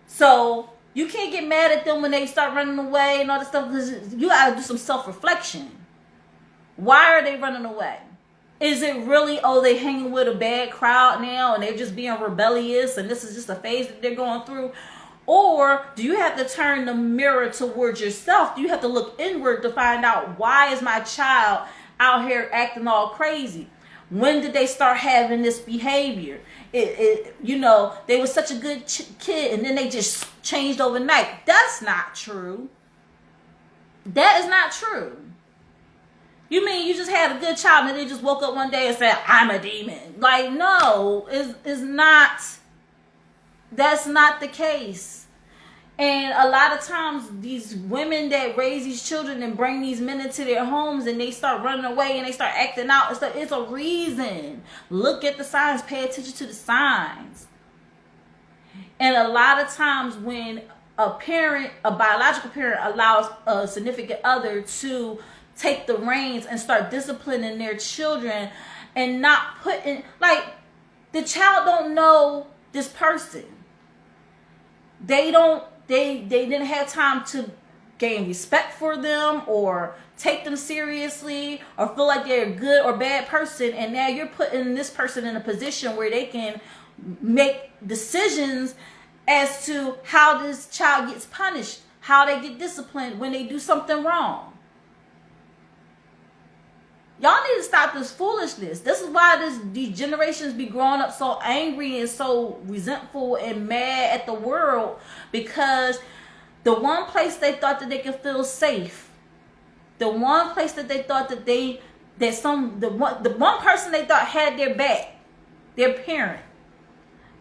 So you can't get mad at them when they start running away and all this stuff, because you gotta do some self-reflection. Why are they running away? Is it really, oh, they hanging with a bad crowd now and they're just being rebellious and this is just a phase that they're going through? Or do you have to turn the mirror towards yourself? Do you have to look inward to find out, why is my child out here acting all crazy? When did they start having this behavior? They were such a good kid and then they just changed overnight. That's not true. That is not true. You mean you just had a good child and they just woke up one day and said, I'm a demon? Like, no, it's not. That's not the case. And a lot of times these women that raise these children and bring these men into their homes and they start running away and they start acting out, it's a reason. Look at the signs. Pay attention to the signs. And a lot of times when a biological parent allows a significant other to take the reins and start disciplining their children and not putting, like, the child don't know this person. They didn't have time to gain respect for them or take them seriously or feel like they're a good or bad person. And now you're putting this person in a position where they can make decisions as to how this child gets punished, how they get disciplined when they do something wrong. Y'all need to stop this foolishness. This is why these generations be growing up so angry and so resentful and mad at the world, because the one place they thought that they could feel safe, the one place that they thought that the one person they thought had their back, their parent,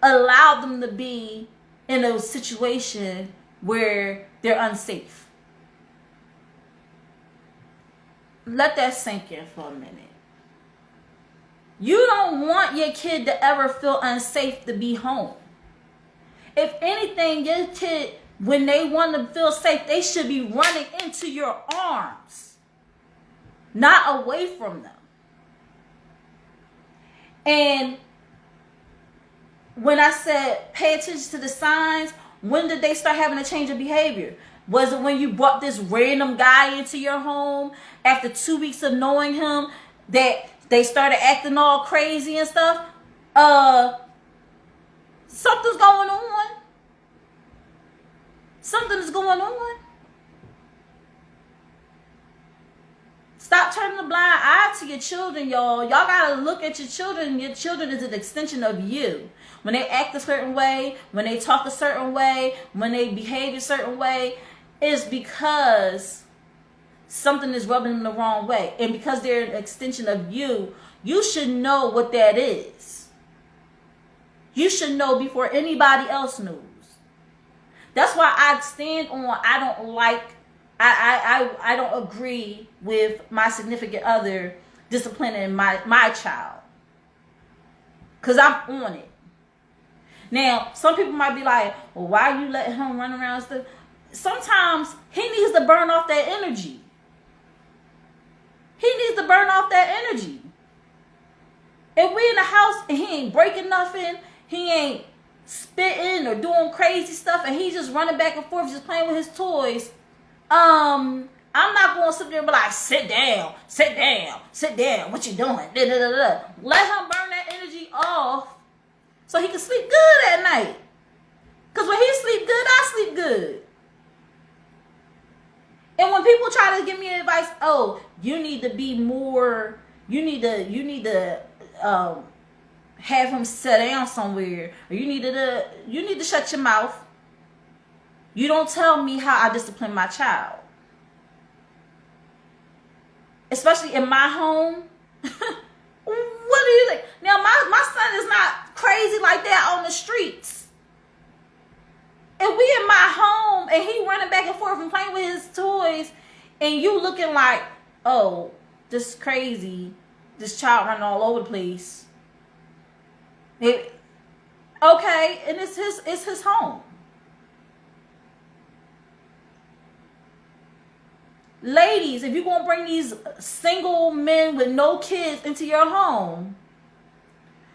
allowed them to be in a situation where they're unsafe. Let that sink in for a minute. You don't want your kid to ever feel unsafe to be home. If anything, your kid, when they want to feel safe, they should be running into your arms, not away from them. And when I said pay attention to the signs, when did they start having a change of behavior? Was it when you brought this random guy into your home after 2 weeks of knowing him that they started acting all crazy and stuff? Something's going on. Something is going on. Stop turning a blind eye to your children, y'all. Y'all gotta look at your children. Your children is an extension of you. When they act a certain way, when they talk a certain way, when they behave a certain way, it's because something is rubbing them the wrong way. And because they're an extension of you, you should know what that is. You should know before anybody else knows. That's why I stand on, I don't agree with my significant other disciplining my child. Because I'm on it. Now, some people might be like, well, why are you letting him run around and stuff? Sometimes he needs to burn off that energy. He needs to burn off that energy. If we in the house and he ain't breaking nothing, he ain't spitting or doing crazy stuff, and he's just running back and forth, just playing with his toys, I'm not going to sit there and be like, sit down, what you doing? Da, da, da, da. Let him burn that energy off so he can sleep good at night. Because when he sleep good, I sleep good. And when people try to give me advice, oh, you need to be more, you need to have him sit down somewhere, or you need to shut your mouth. You don't tell me how I discipline my child. Especially in my home. What do you think? Now, my son is not crazy like that on the streets. If we in my home and he running back and forth and playing with his toys, and you looking like, oh, this crazy, this child running all over the place. Okay, and it's his home. Ladies, if you're going to bring these single men with no kids into your home,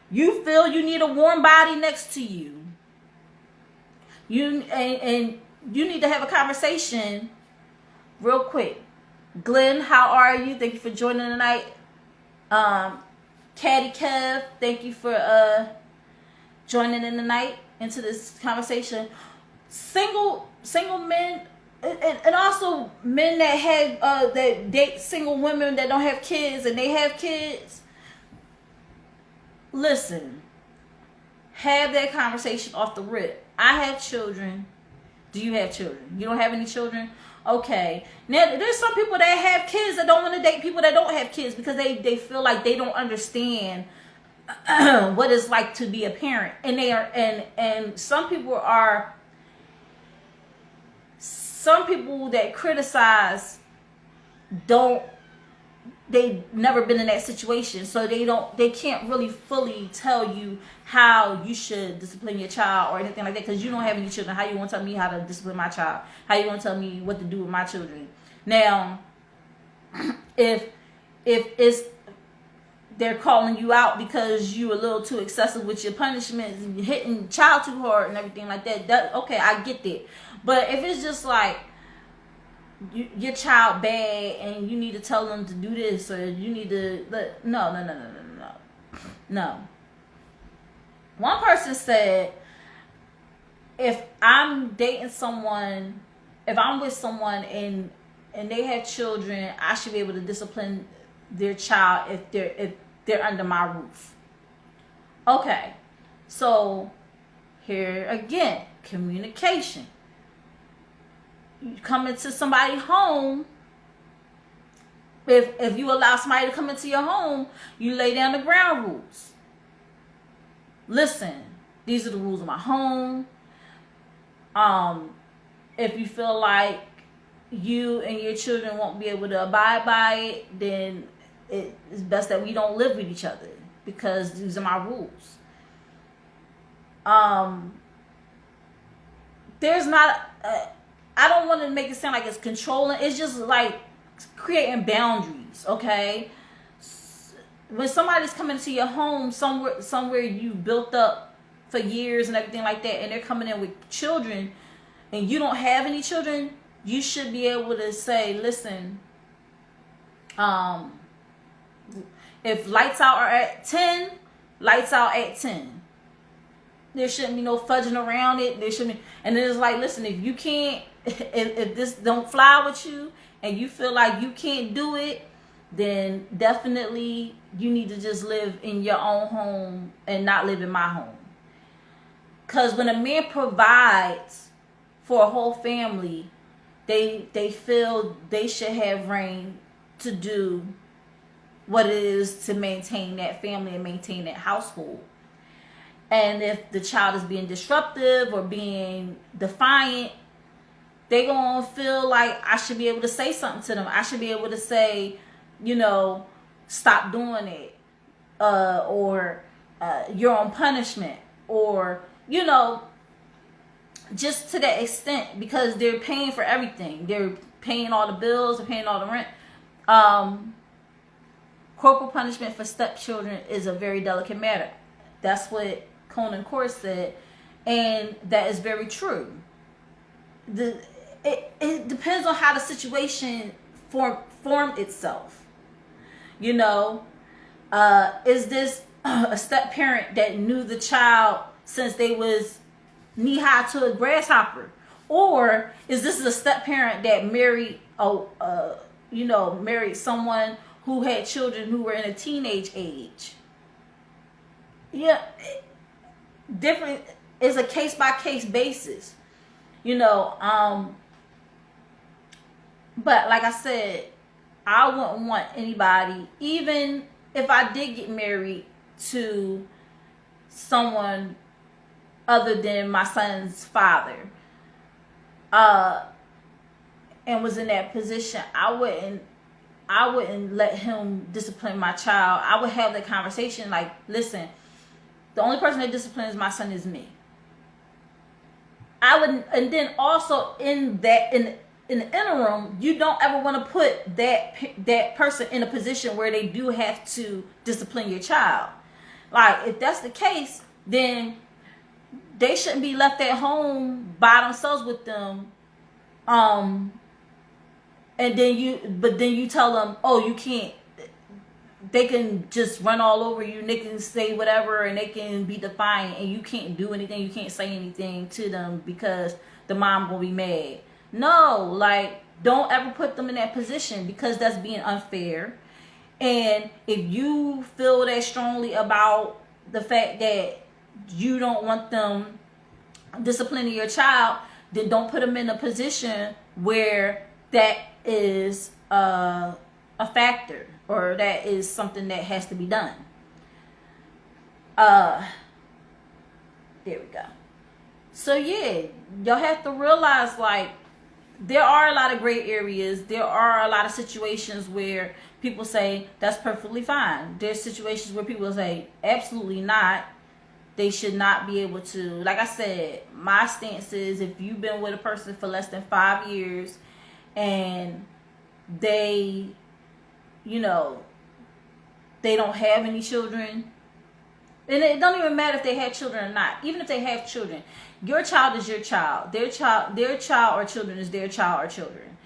you feel you need a warm body next to you. And you need to have a conversation real quick. Glenn, how are you? Thank you for joining tonight. Caddy Kev, thank you for joining in tonight into this conversation. Single men, and also men that have that date single women that don't have kids and they have kids. Listen, have that conversation off the rip. I have children. Do you have children? You don't have any children? Okay. Now, there's some people that have kids that don't want to date people that don't have kids because they feel like they don't understand what it's like to be a parent. And they are, and some people that criticize they've never been in that situation, so they can't really fully tell you how you should discipline your child or anything like that, because you don't have any children. How you want to tell me how to discipline my child? How you want to tell me what to do with my children? Now, if they're calling you out because you a little too excessive with your punishments and hitting child too hard and everything like that, okay, I get that. But if it's just like your child bad and you need to tell them to do this, or you need to no. One person said, if I'm dating someone, if I'm with someone and they have children, I should be able to discipline their child if they're under my roof. Okay, so here again, communication. You come into somebody's home. If you allow somebody to come into your home, you lay down the ground rules. Listen, these are the rules of my home. If you feel like you and your children won't be able to abide by it, then it's best that we don't live with each other, because these are my rules. There's not I don't want to make it sound like it's controlling. It's just like creating boundaries, okay? When somebody's coming to your home, somewhere you built up for years and everything like that, and they're coming in with children, and you don't have any children, you should be able to say, listen, if lights out are at 10, lights out at 10. There shouldn't be no fudging around it. There shouldn't be, and then it's like, listen, if you can't, if this don't fly with you and you feel like you can't do it, then definitely you need to just live in your own home and not live in my home. Because when a man provides for a whole family, they feel they should have reign to do what it is to maintain that family and maintain that household. And if the child is being disruptive or being defiant, they gonna feel like I should be able to say something to them. I should be able to say, stop doing it, or you're on punishment, or just to that extent, because they're paying for everything. They're paying all the bills, they're paying all the rent. Corporal punishment for stepchildren is a very delicate matter. That's what Conan Court said, and that is very true. It depends on how the situation formed itself. Is this a step parent that knew the child since they was knee high to a grasshopper, or is this a step parent that married married someone who had children who were in a teenage age? Yeah, different is a case by case basis, But like I said, I wouldn't want anybody, even if I did get married to someone other than my son's father, and was in that position, I wouldn't let him discipline my child. I would have that conversation like, listen, the only person that disciplines my son is me. I would, and then also in in the interim, you don't ever want to put that person in a position where they do have to discipline your child. Like, if that's the case, then they shouldn't be left at home by themselves with them. And then you tell them, oh, you can't. They can just run all over you, and they can say whatever, and they can be defiant, and you can't do anything. You can't say anything to them because the mom gonna be mad. No, like, don't ever put them in that position, because that's being unfair. And if you feel that strongly about the fact that you don't want them disciplining your child, then don't put them in a position where that is a factor, or that is something that has to be done. There we go. So yeah, y'all have to realize, like, there are a lot of gray areas. There are a lot of situations where people say that's perfectly fine. There's situations where people say absolutely not. They should not be able to. Like I said, my stance is, if you've been with a person for less than 5 years and they, you know, they don't have any children, and it don't even matter if they had children or not. Even if they have children, your child is your child. Their child or children is their child or children.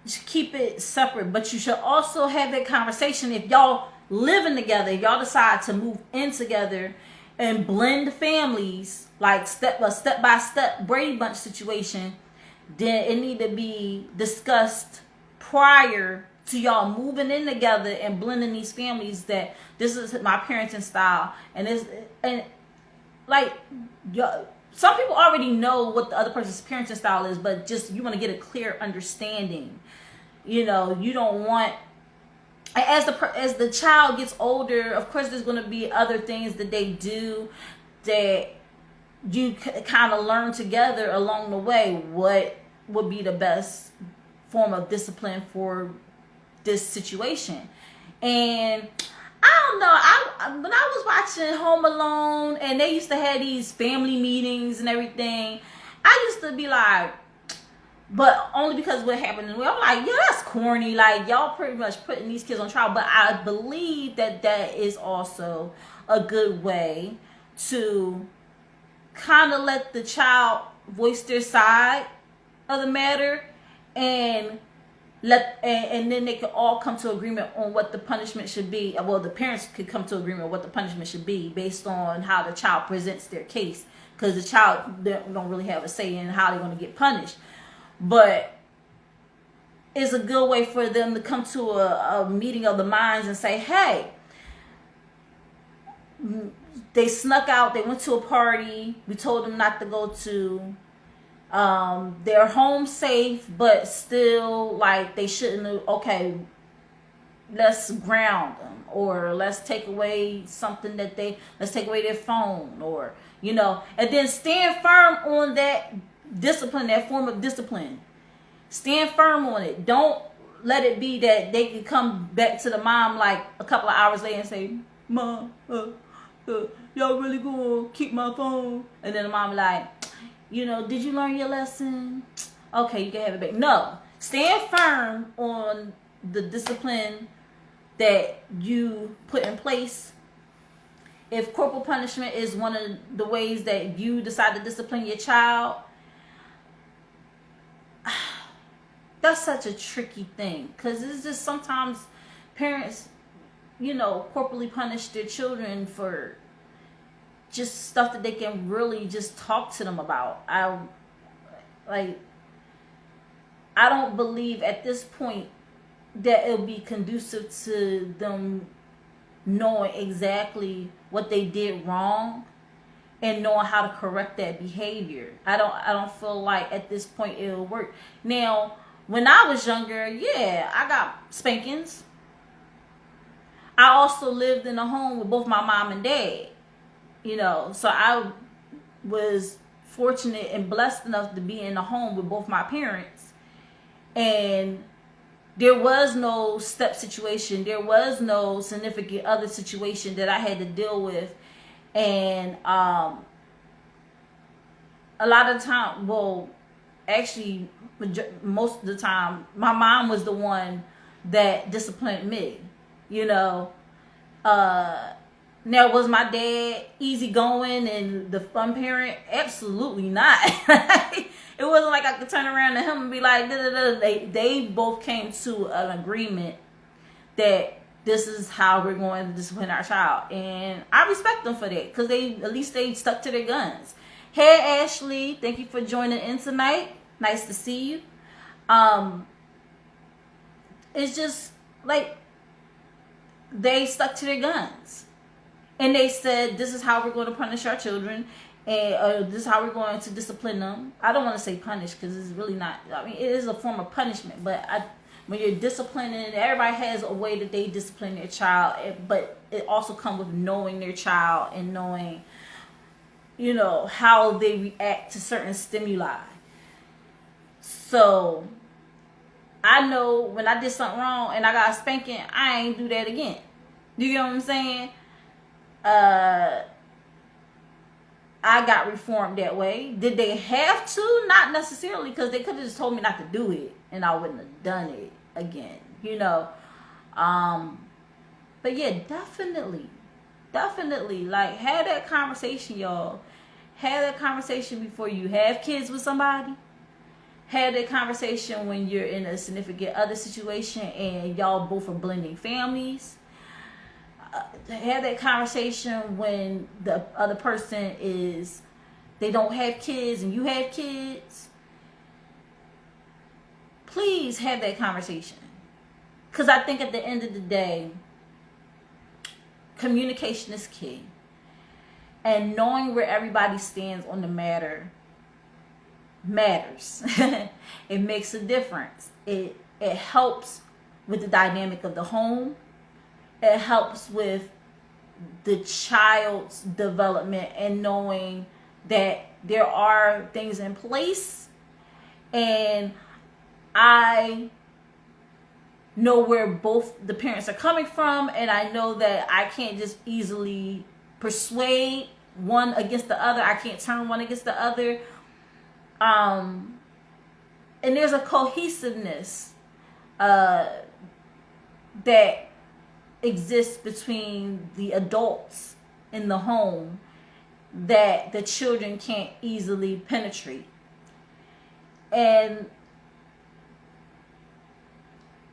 Just keep it separate. But you should also have that conversation. If y'all living together, if y'all decide to move in together and blend families, like step by step Brady Bunch situation, then it need to be discussed prior to y'all moving in together and blending these families, that this is my parenting style, and like, some people already know what the other person's parenting style is, but just you want to get a clear understanding. You know, you don't want, as the child gets older, of course there's going to be other things that they do that you kind of learn together along the way. What would be the best form of discipline for this situation? And I don't know, when I was watching Home Alone and they used to have these family meetings and everything, I used to be like, but only because what happened, I'm like, yeah, that's corny. Like, y'all pretty much putting these kids on trial. But I believe that is also a good way to kind of let the child voice their side of the matter, and then they could all come to agreement on what the punishment should be. Well, the parents could come to agreement on what the punishment should be based on how the child presents their case, because the child don't really have a say in how they're going to get punished. But it's a good way for them to come to a meeting of the minds and say, hey, they snuck out, they went to a party, we told them not to go to, they're home safe, but still, like, they shouldn't have. Okay, let's ground them, or let's take away something let's take away their phone, or, you know, and then stand firm on that discipline, that form of discipline. Stand firm on it. Don't let it be that they can come back to the mom like a couple of hours later and say, Mom, y'all really gonna keep my phone? And then the mom like, you know, did you learn your lesson? Okay, you can have it back. No, stand firm on the discipline that you put in place. If corporal punishment is one of the ways that you decide to discipline your child, that's such a tricky thing, because it's just sometimes parents, you know, corporally punish their children for just stuff that they can really just talk to them about. I don't believe at this point that it'll be conducive to them knowing exactly what they did wrong and knowing how to correct that behavior. I don't feel like at this point it'll work. Now, when I was younger, yeah, I got spankings. I also lived in a home with both my mom and dad. You know, so I was fortunate and blessed enough to be in a home with both my parents. And there was no step situation. There was no significant other situation that I had to deal with. And a lot of time, well, actually, most of the time, my mom was the one that disciplined me. You know, now was my dad easygoing and the fun parent? Absolutely not. It wasn't like I could turn around to him and be like, da, da, da. They both came to an agreement that this is how we're going to discipline our child, and I respect them for that because at least they stuck to their guns. Hey Ashley, thank you for joining in tonight. Nice to see you. It's just like they stuck to their guns, and they said this is how we're going to punish our children, and this is how we're going to discipline them. I don't want to say punish because it's really not. I mean, it is a form of punishment, but when you're disciplining, everybody has a way that they discipline their child, but it also comes with knowing their child and knowing, you know, how they react to certain stimuli. So I know when I did something wrong and I got a spanking, I ain't do that again. You get what I'm saying? I got reformed that way. Did they have to? Not necessarily, because they could have just told me not to do it and I wouldn't have done it again, you know. But yeah, definitely, like, have that conversation, y'all. Have that conversation before you have kids with somebody. Have that conversation when you're in a significant other situation and y'all both are blending families. Have that conversation when the other person they don't have kids and you have kids. Please have that conversation. Because I think at the end of the day, communication is key. And knowing where everybody stands on the matter matters. It makes a difference. It helps with the dynamic of the home. It helps with the child's development and knowing that there are things in place, and I know where both the parents are coming from, and I know that I can't just easily persuade one against the other. I can't turn one against the other. And there's a cohesiveness that exists between the adults in the home that the children can't easily penetrate. And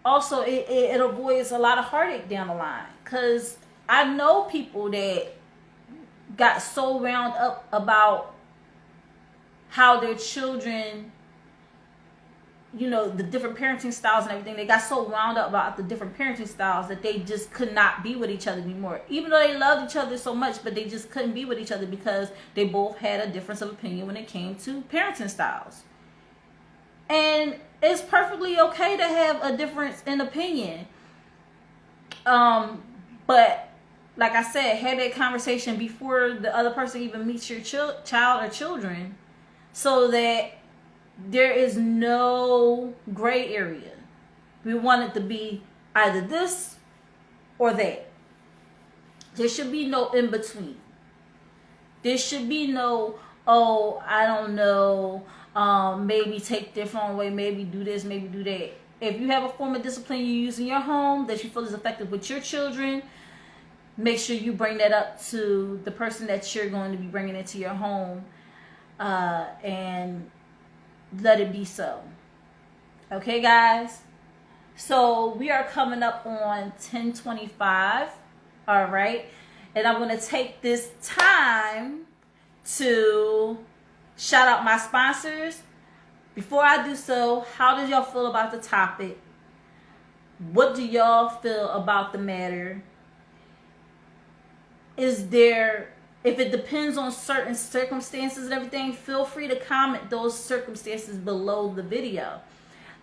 also it avoids a lot of heartache down the line, because I know people that got so wound up about how their children, you know, the different parenting styles and everything. They got so wound up about the different parenting styles that they just could not be with each other anymore. Even though they loved each other so much, but they just couldn't be with each other because they both had a difference of opinion when it came to parenting styles. And it's perfectly okay to have a difference in opinion. But like I said, have that conversation before the other person even meets your child or children, so that there is no gray area. We want it to be either this or that. There should be no in between. There should be no, oh, I don't know, maybe take different way, maybe do this, maybe do that. If you have a form of discipline you use in your home that you feel is effective with your children, make sure you bring that up to the person that you're going to be bringing into your home, and let it be so. Okay, guys? So we are coming up on 10:25. All right. And I'm going to take this time to shout out my sponsors. Before I do so, how do y'all feel about the topic? What do y'all feel about the matter? Is there, if it depends on certain circumstances and everything, feel free to comment those circumstances below the video.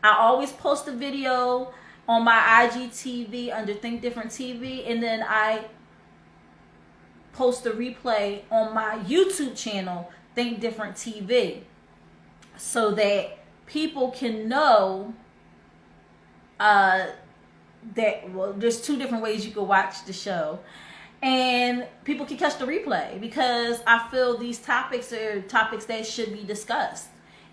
I always post a video on my IGTV under Think Different TV, and then I post a replay on my YouTube channel, Think Different TV, so that people can know that, well, there's two different ways you can watch the show. And people can catch the replay, because I feel these topics are topics that should be discussed.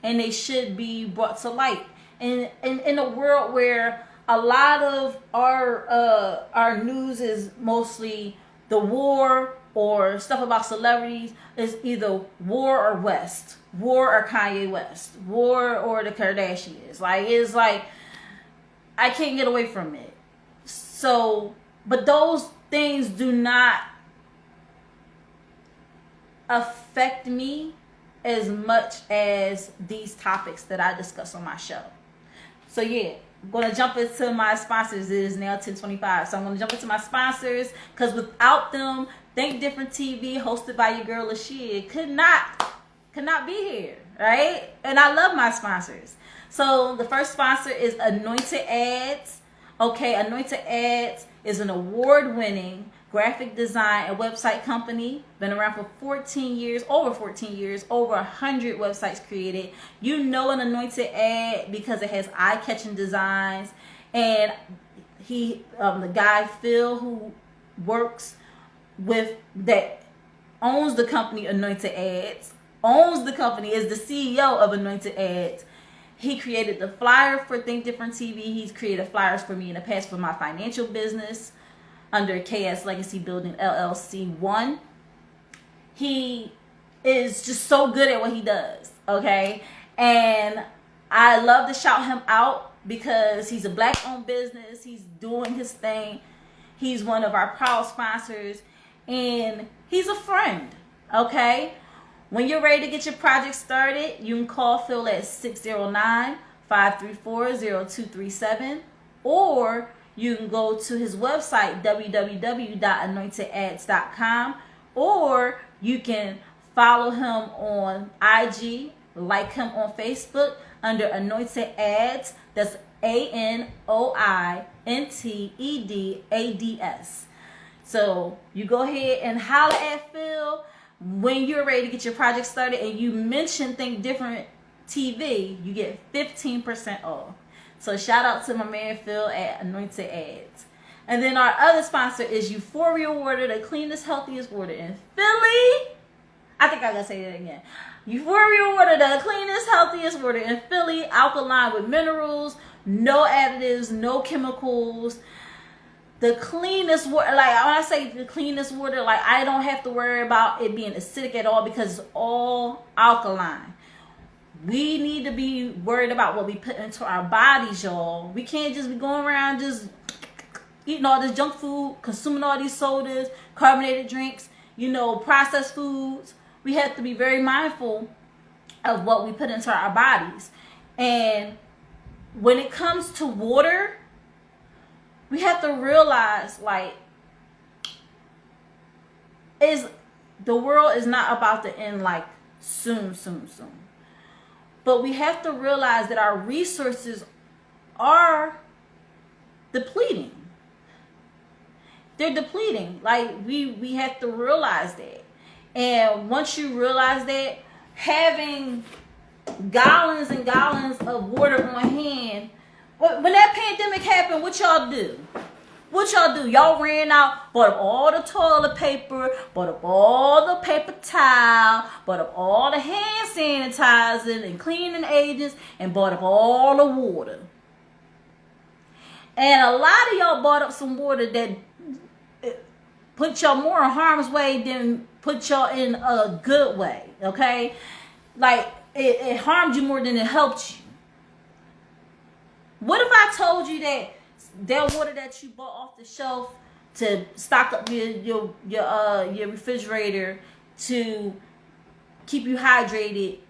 and they should be brought to light. And in a world where a lot of our news is mostly the war or stuff about celebrities, is either war or West, war or Kanye West, war or the Kardashians. Like, it's like I can't get away from it. So, but those things do not affect me as much as these topics that I discuss on my show. So yeah, I'm going to jump into my sponsors. It is now 10:25. So I'm going to jump into my sponsors, because without them, Think Different TV, hosted by your girl Lashia, could not be here, right? And I love my sponsors. So the first sponsor is Anointed Ads. Okay, Anointed Ads is an award-winning graphic design and website company. Been around for 14 years, over 100 websites created. You know an Anointed Ad because it has eye-catching designs. And the guy Phil, who works with, that owns the company Anointed Ads, is the CEO of Anointed Ads. He created the flyer for Think Different TV. He's created flyers for me in the past for my financial business under KS Legacy Building LLC 1. He is just so good at what he does, okay? And I love to shout him out because he's a black-owned business. He's doing his thing. He's one of our proud sponsors, and he's a friend, okay? When you're ready to get your project started, you can call Phil at 609-534-0237, or you can go to his website, www.anointedads.com, or you can follow him on IG, like him on Facebook under Anointed Ads. That's ANOINTEDADS. So you go ahead and holler at Phil when you're ready to get your project started, and you mention Think Different TV, you get 15% off. So shout out to my man Phil at Anointed Ads. And then our other sponsor is Uphoria Water, the cleanest, healthiest water in Philly. I think I gotta say that again. Uphoria Water, the cleanest, healthiest water in Philly, alkaline with minerals, no additives, no chemicals. The cleanest water, like when I say the cleanest water, like I don't have to worry about it being acidic at all because it's all alkaline. We need to be worried about what we put into our bodies, y'all. We can't just be going around just eating all this junk food, consuming all these sodas, carbonated drinks, processed foods. We have to be very mindful of what we put into our bodies. And when it comes to water, we have to realize, the world is not about to end soon. But we have to realize that our resources are depleting. They're depleting. We have to realize that. And once you realize that, having gallons and gallons of water on hand, when that pandemic happened, what y'all do? Y'all ran out, bought up all the toilet paper, bought up all the paper towel, bought up all the hand sanitizing and cleaning agents, and bought up all the water. And a lot of y'all bought up some water that put y'all more in harm's way than put y'all in a good way, okay? It harmed you more than it helped you. What if I told you that water that you bought off the shelf to stock up your refrigerator to keep you hydrated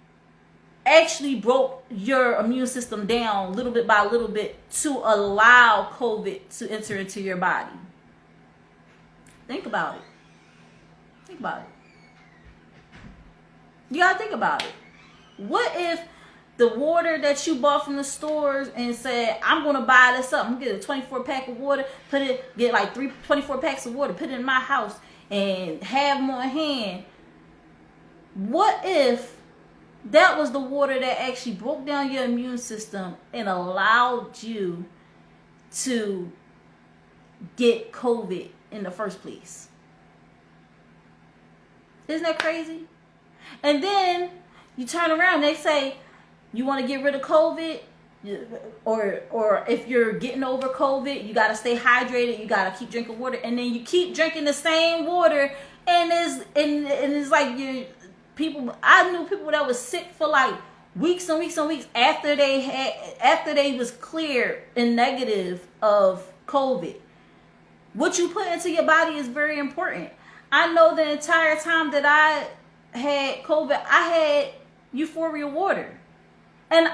actually broke your immune system down little bit by little bit to allow COVID to enter into your body? Think about it. You gotta think about it. What if the water that you bought from the stores and said, I'm going to buy this up, I'm going to get a 24 pack of water, get 24 packs of water, put it in my house and have them on hand. What if that was the water that actually broke down your immune system and allowed you to get COVID in the first place? Isn't that crazy? And then you turn around and they say, You want to get rid of COVID, or if you're getting over COVID, you got to stay hydrated. You got to keep drinking water, and then you keep drinking the same water, and it's like you people. I knew people that was sick for like weeks and weeks and weeks after they was cleared and negative of COVID. What you put into your body is very important. I know the entire time that I had COVID, I had Uphoria Water. And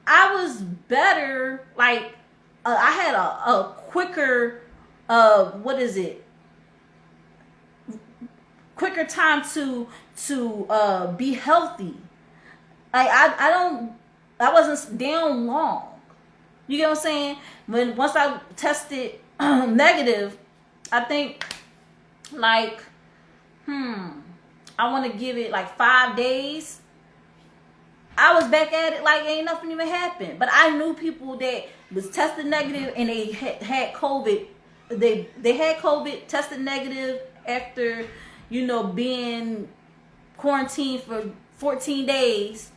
I was better, like, I had a quicker, quicker time to be healthy. I wasn't down long. You get what I'm saying? Once I tested negative, I think, like, I want to give it like 5 days. I was back at it like ain't nothing even happened. But I knew people that was tested negative and they had COVID. They had COVID, tested negative after, being quarantined for 14 days.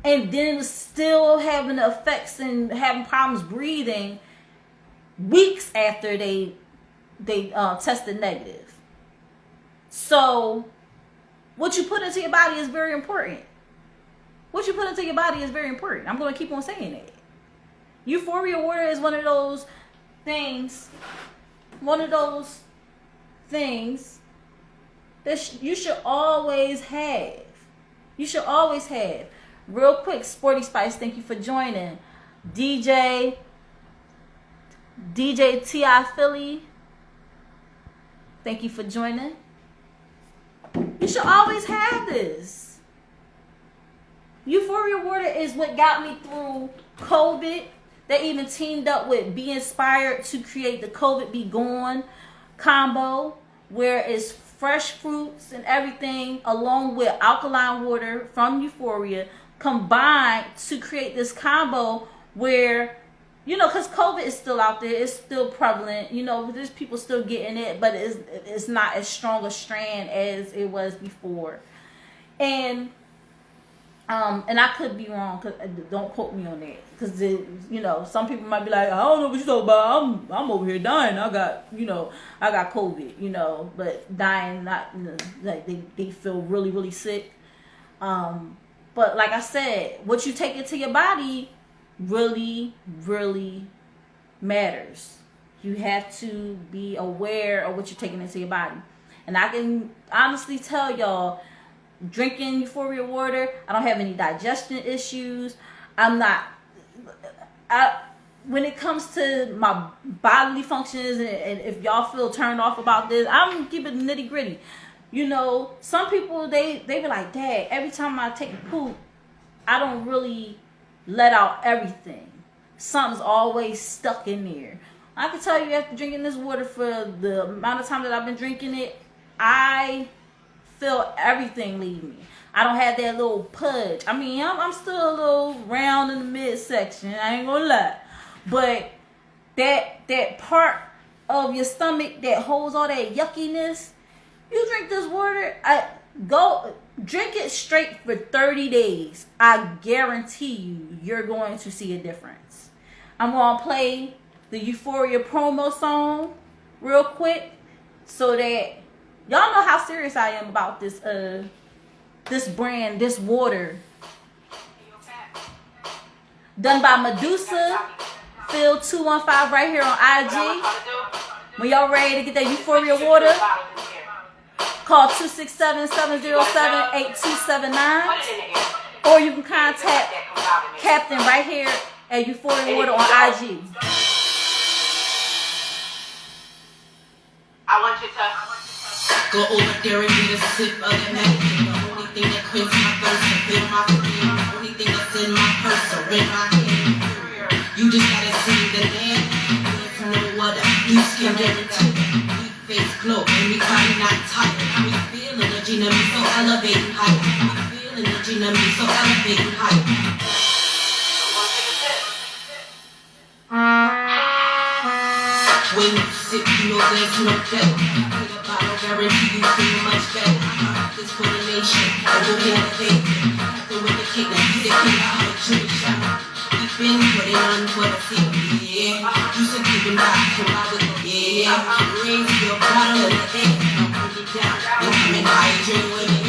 And then was still having the effects and having problems breathing weeks after they tested negative. So what you put into your body is very important. What you put into your body is very important. I'm going to keep on saying that. Uphoria Water is one of those things that you should always have. You should always have. Real quick, Sporty Spice, thank you for joining. DJ T.I. Philly, thank you for joining. You should always have this. Uphoria Water is what got me through COVID. They even teamed up with Be Inspired to create the COVID Be Gone combo, where it's fresh fruits and everything along with alkaline water from Uphoria combined to create this combo where, because COVID is still out there, it's still prevalent, there's people still getting it, but it's not as strong a strand as it was before. And I could be wrong, cause don't quote me on that, because some people might be like, I don't know what you're talking about. I'm over here dying. I got COVID, but dying, not like they feel really, really sick. But like I said, what you take into your body really, really matters. You have to be aware of what you're taking into your body. And I can honestly tell y'all, drinking Uphoria Water, I don't have any digestion issues. When it comes to my bodily functions, and if y'all feel turned off about this, I'm keeping it nitty gritty. Some people, they be like, Dad, every time I take a poop, I don't really let out everything. Something's always stuck in there. I can tell you, after drinking this water for the amount of time that I've been drinking it, I feel everything leave me. I don't have that little pudge. I mean, I'm still a little round in the midsection, I ain't gonna lie. But that part of your stomach that holds all that yuckiness, you drink this water, go drink it straight for 30 days. I guarantee you're going to see a difference. I'm going to play the Uphoria promo song real quick so that y'all know how serious I am about this brand, this water. Done by Medusa, Phil 215 right here on IG. When y'all ready to get that Uphoria Water, call 267-707-8279. Or you can contact Captain right here at Uphoria Water on IG. I want you to go over there and get a sip of the medicine. The only thing that quenches my thirst and fill my flame. The only thing that's in my purse or in my hand. You just gotta see the man. There's no other. You can guarantee. Deep face glow. And we body not tight. We feel energy to me so elevating height. We feel energy to me so elevating height. When you sip, you know there's no doubt. bottle guarantee you feel much better. This for the nation, I will be the cake. After with the cake, now get it, I'll drink shot. We've been putting on for the city, yeah. You should keep it back, come out with the yeah. Raise your bottle in the air, I'll put it down. And come and buy a drink with me,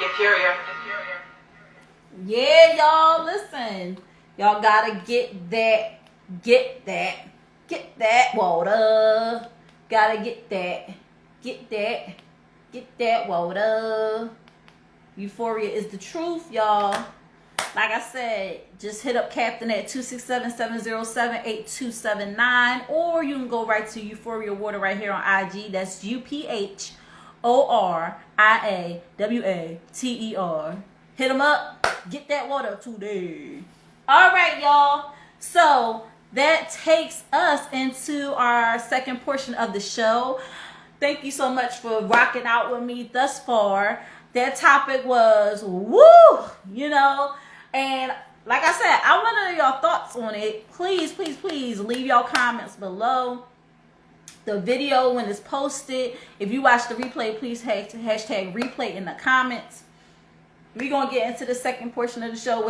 Uphoria. Yeah, y'all, listen. Y'all gotta get that water. Gotta get that water. Uphoria is the truth, y'all. Like I said, just hit up Captain at 267-707-8279, or you can go right to Uphoria Water right here on IG. That's UPHORIAWATER. Hit them up. Get that water today. All right, y'all. So that takes us into our second portion of the show. Thank you so much for rocking out with me thus far. That topic was woo, and like I said, I want to know your thoughts on it. Please leave your comments below the video when it's posted. If you watch the replay, please hashtag replay in the comments. We're going to get into the second portion of the show,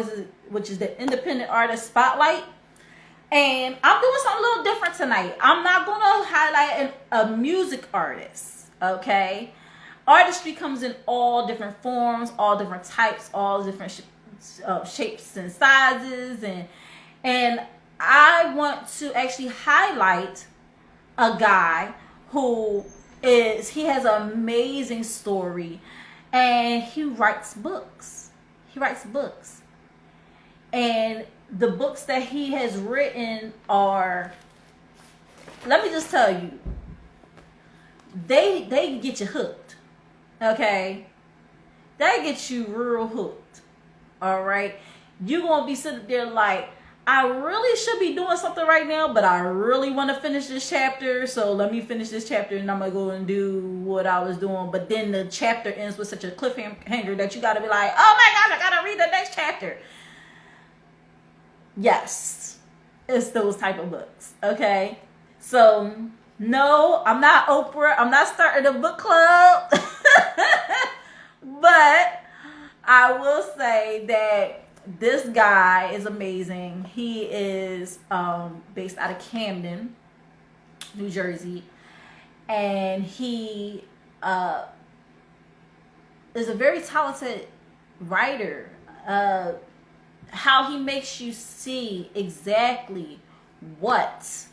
which is the independent artist spotlight. And I'm doing something a little different tonight. I'm not going to highlight a music artist, okay? Artistry comes in all different forms, all different types, all different shapes and sizes. And I want to actually highlight a guy who he has an amazing story. And he writes books. And the books that he has written are, let me just tell you, they get you hooked. Okay? They get you real hooked. All right? You're going to be sitting there like, I really should be doing something right now, but I really want to finish this chapter. So let me finish this chapter and I'm going to go and do what I was doing. But then the chapter ends with such a cliffhanger that you got to be like, oh my gosh, I got to read the next chapter. Yes, it's those type of books. Okay. So no, I'm not Oprah. I'm not starting a book club. But I will say that this guy is amazing. He is based out of Camden, New Jersey. And he is a very talented writer. How he makes you see exactly what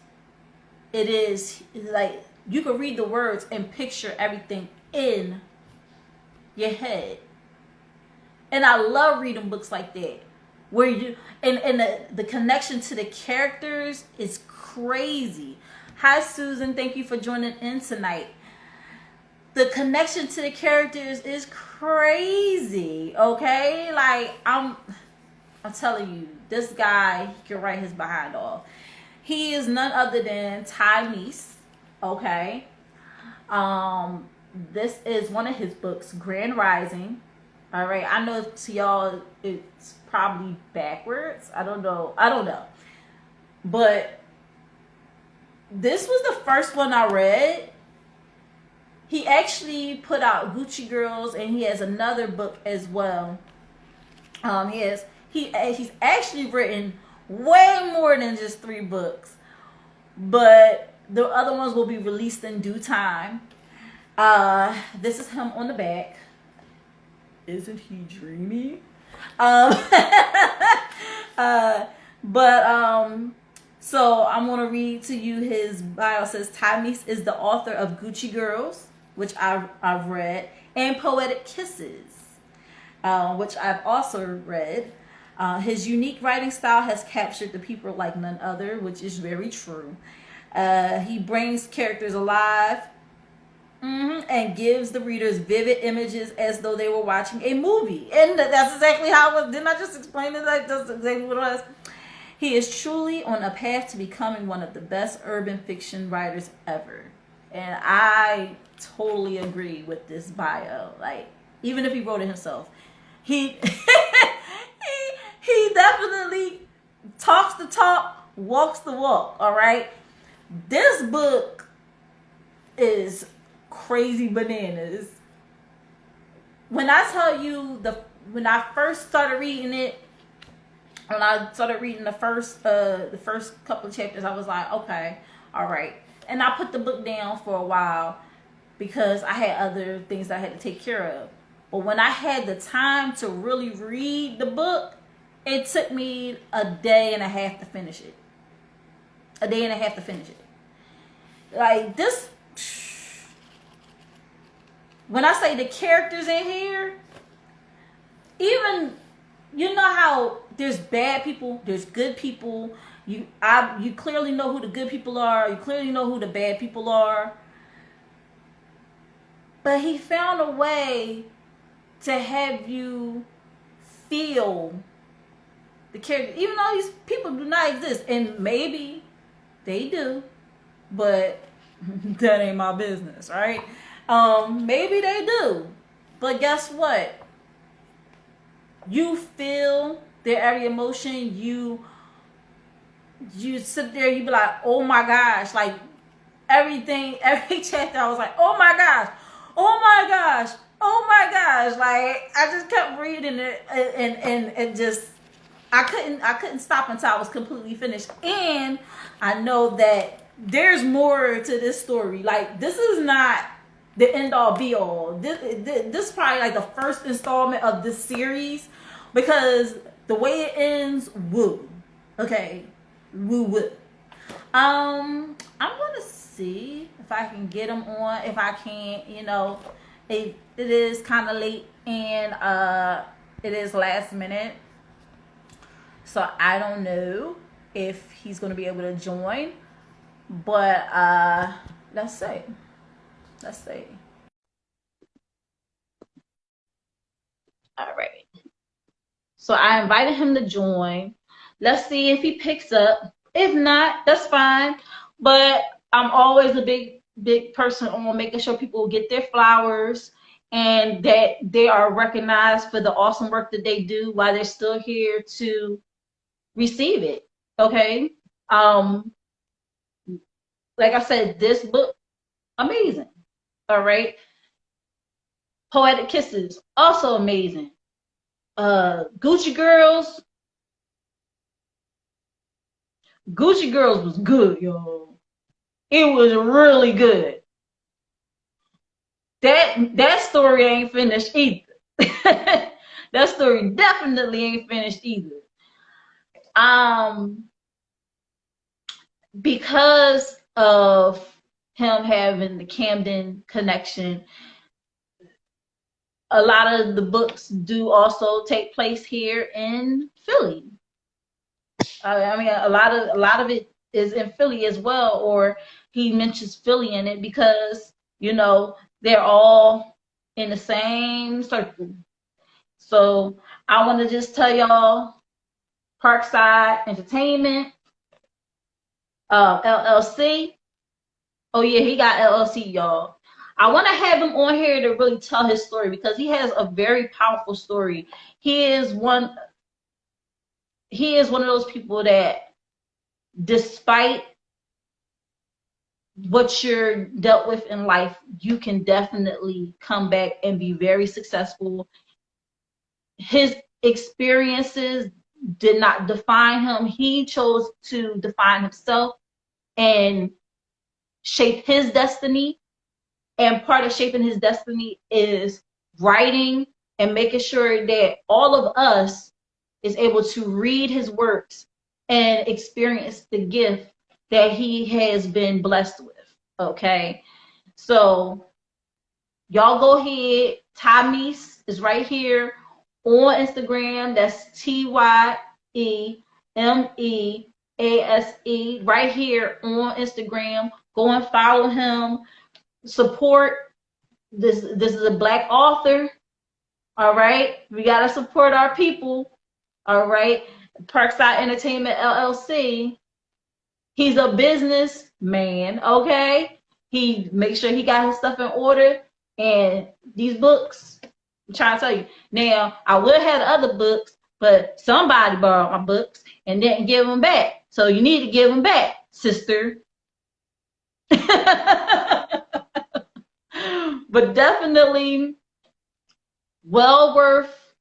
it is. Like, you can read the words and picture everything in your head. And I love reading books like that, where you and the connection to the characters is crazy. Hi Susan, thank you for joining in tonight. The connection to the characters is crazy. Okay, like I'm telling you, this guy, he can write his behind off. He is none other than Ty. Okay, this is one of his books, Grand Rising. All right, I know to y'all it's probably backwards. I don't know. But this was the first one I read. He actually put out Gucci Girls, and he has another book as well. He's actually written way more than just 3 books, but the other ones will be released in due time. This is him on the back. Isn't he dreamy? So I'm going to read to you his bio. It says, Ty is the author of Gucci Girls, which I've read, and Poetic Kisses, which I've also read. His unique writing style has captured the people like none other, which is very true. He brings characters alive. And gives the readers vivid images as though they were watching a movie. And that's exactly how it was. Didn't I just explain it? Like, that's exactly what it was. He is truly on a path to becoming one of the best urban fiction writers ever. And I totally agree with this bio. Like, even if he wrote it himself, he he definitely talks the talk, walks the walk. All right. This book is crazy bananas. When I tell you when I first started reading it, when I started reading the first couple of chapters, I was like, okay, all right. And I put the book down for a while because I had other things that I had to take care of. But when I had the time to really read the book, it took me a day and a half to finish it. A day and a half to finish it. Like this, when I say the characters in here, even, you know how there's bad people, there's good people. You clearly know who the good people are. You clearly know who the bad people are. But he found a way to have you feel the character, even though these people do not exist, and maybe they do, but that ain't my business, right? Maybe they do, but guess what? You feel their every emotion. You sit there, you be like, oh my gosh, like everything, every chapter, I was like, oh my gosh, oh my gosh, oh my gosh. Like I just kept reading it, and just I couldn't stop until I was completely finished. And I know that there's more to this story. Like this is not the end all be all. This is probably like the first installment of this series, because the way it ends, woo. Okay, woo. I'm gonna see if I can get them on. If I can't, it is kind of late, and it is last minute, so I don't know if he's gonna be able to join. But let's see. All right. So I invited him to join. Let's see if he picks up. If not, that's fine. But I'm always a big person on making sure people get their flowers and that they are recognized for the awesome work that they do while they're still here to receive it. Okay. Like I said, this book, amazing. All right. Poetic Kisses, also amazing. Gucci Girls was good, y'all. It was really good. That story ain't finished either. That story definitely ain't finished either. Because of him having the Camden connection, a lot of the books do also take place here in Philly. I mean, a lot of it is in Philly as well, or he mentions Philly in it because, they're all in the same circle. So I want to just tell y'all, Parkside Entertainment, LLC. Oh yeah, he got LLC, y'all. I want to have him on here to really tell his story because he has a very powerful story. He is one of those people that, despite what you're dealt with in life, you can definitely come back and be very successful. His experiences did not define him. He chose to define himself and shape his destiny. And part of shaping his destiny is writing and making sure that all of us is able to read his works and experience the gift that he has been blessed with. Okay, so y'all go ahead. Tymeese is right here on Instagram. That's TYEMEASE right here on Instagram. Go and follow him. Support this. This is a Black author. All right, we gotta support our people. All right, Parkside Entertainment LLC. He's a businessman. Okay, he makes sure he got his stuff in order. And these books, I'm trying to tell you. Now, I would have had other books, but somebody borrowed my books and didn't give them back. So you need to give them back, sister. But definitely well worth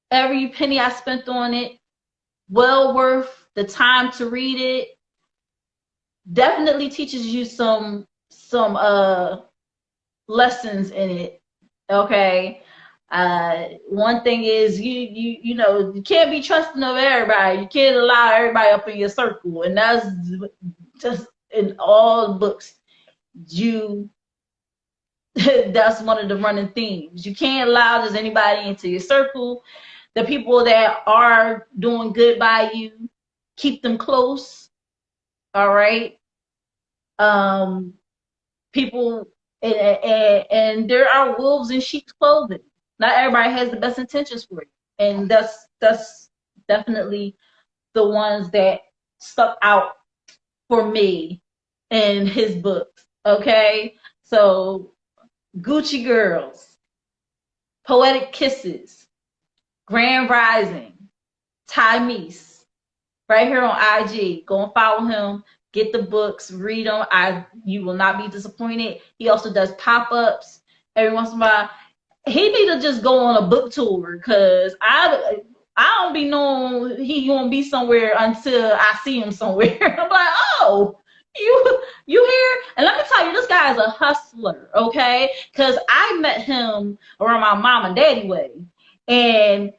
every penny I spent on it. Well worth the time to read it. Definitely teaches you some lessons in it. Okay. One thing is you know you can't be trusting of everybody. You can't allow everybody up in your circle, and that's just in all books. You that's one of the running themes. You can't allow just anybody into your circle. The people that are doing good by you, keep them close. All right. Um, people and there are wolves in sheep's clothing. Not everybody has the best intentions for you, and that's definitely the ones that stuck out for me in his books. Okay, so Gucci Girls, Poetic Kisses, Grand Rising, Tymeese, right here on IG. Go and follow him. Get the books, read them. You will not be disappointed. He also does pop-ups every once in a while. He need to just go on a book tour because I don't be knowing he gonna be somewhere until I see him somewhere. I'm like, oh, you here? And let me tell you, this guy is a hustler, okay? Because I met him around my mom and daddy wedding, and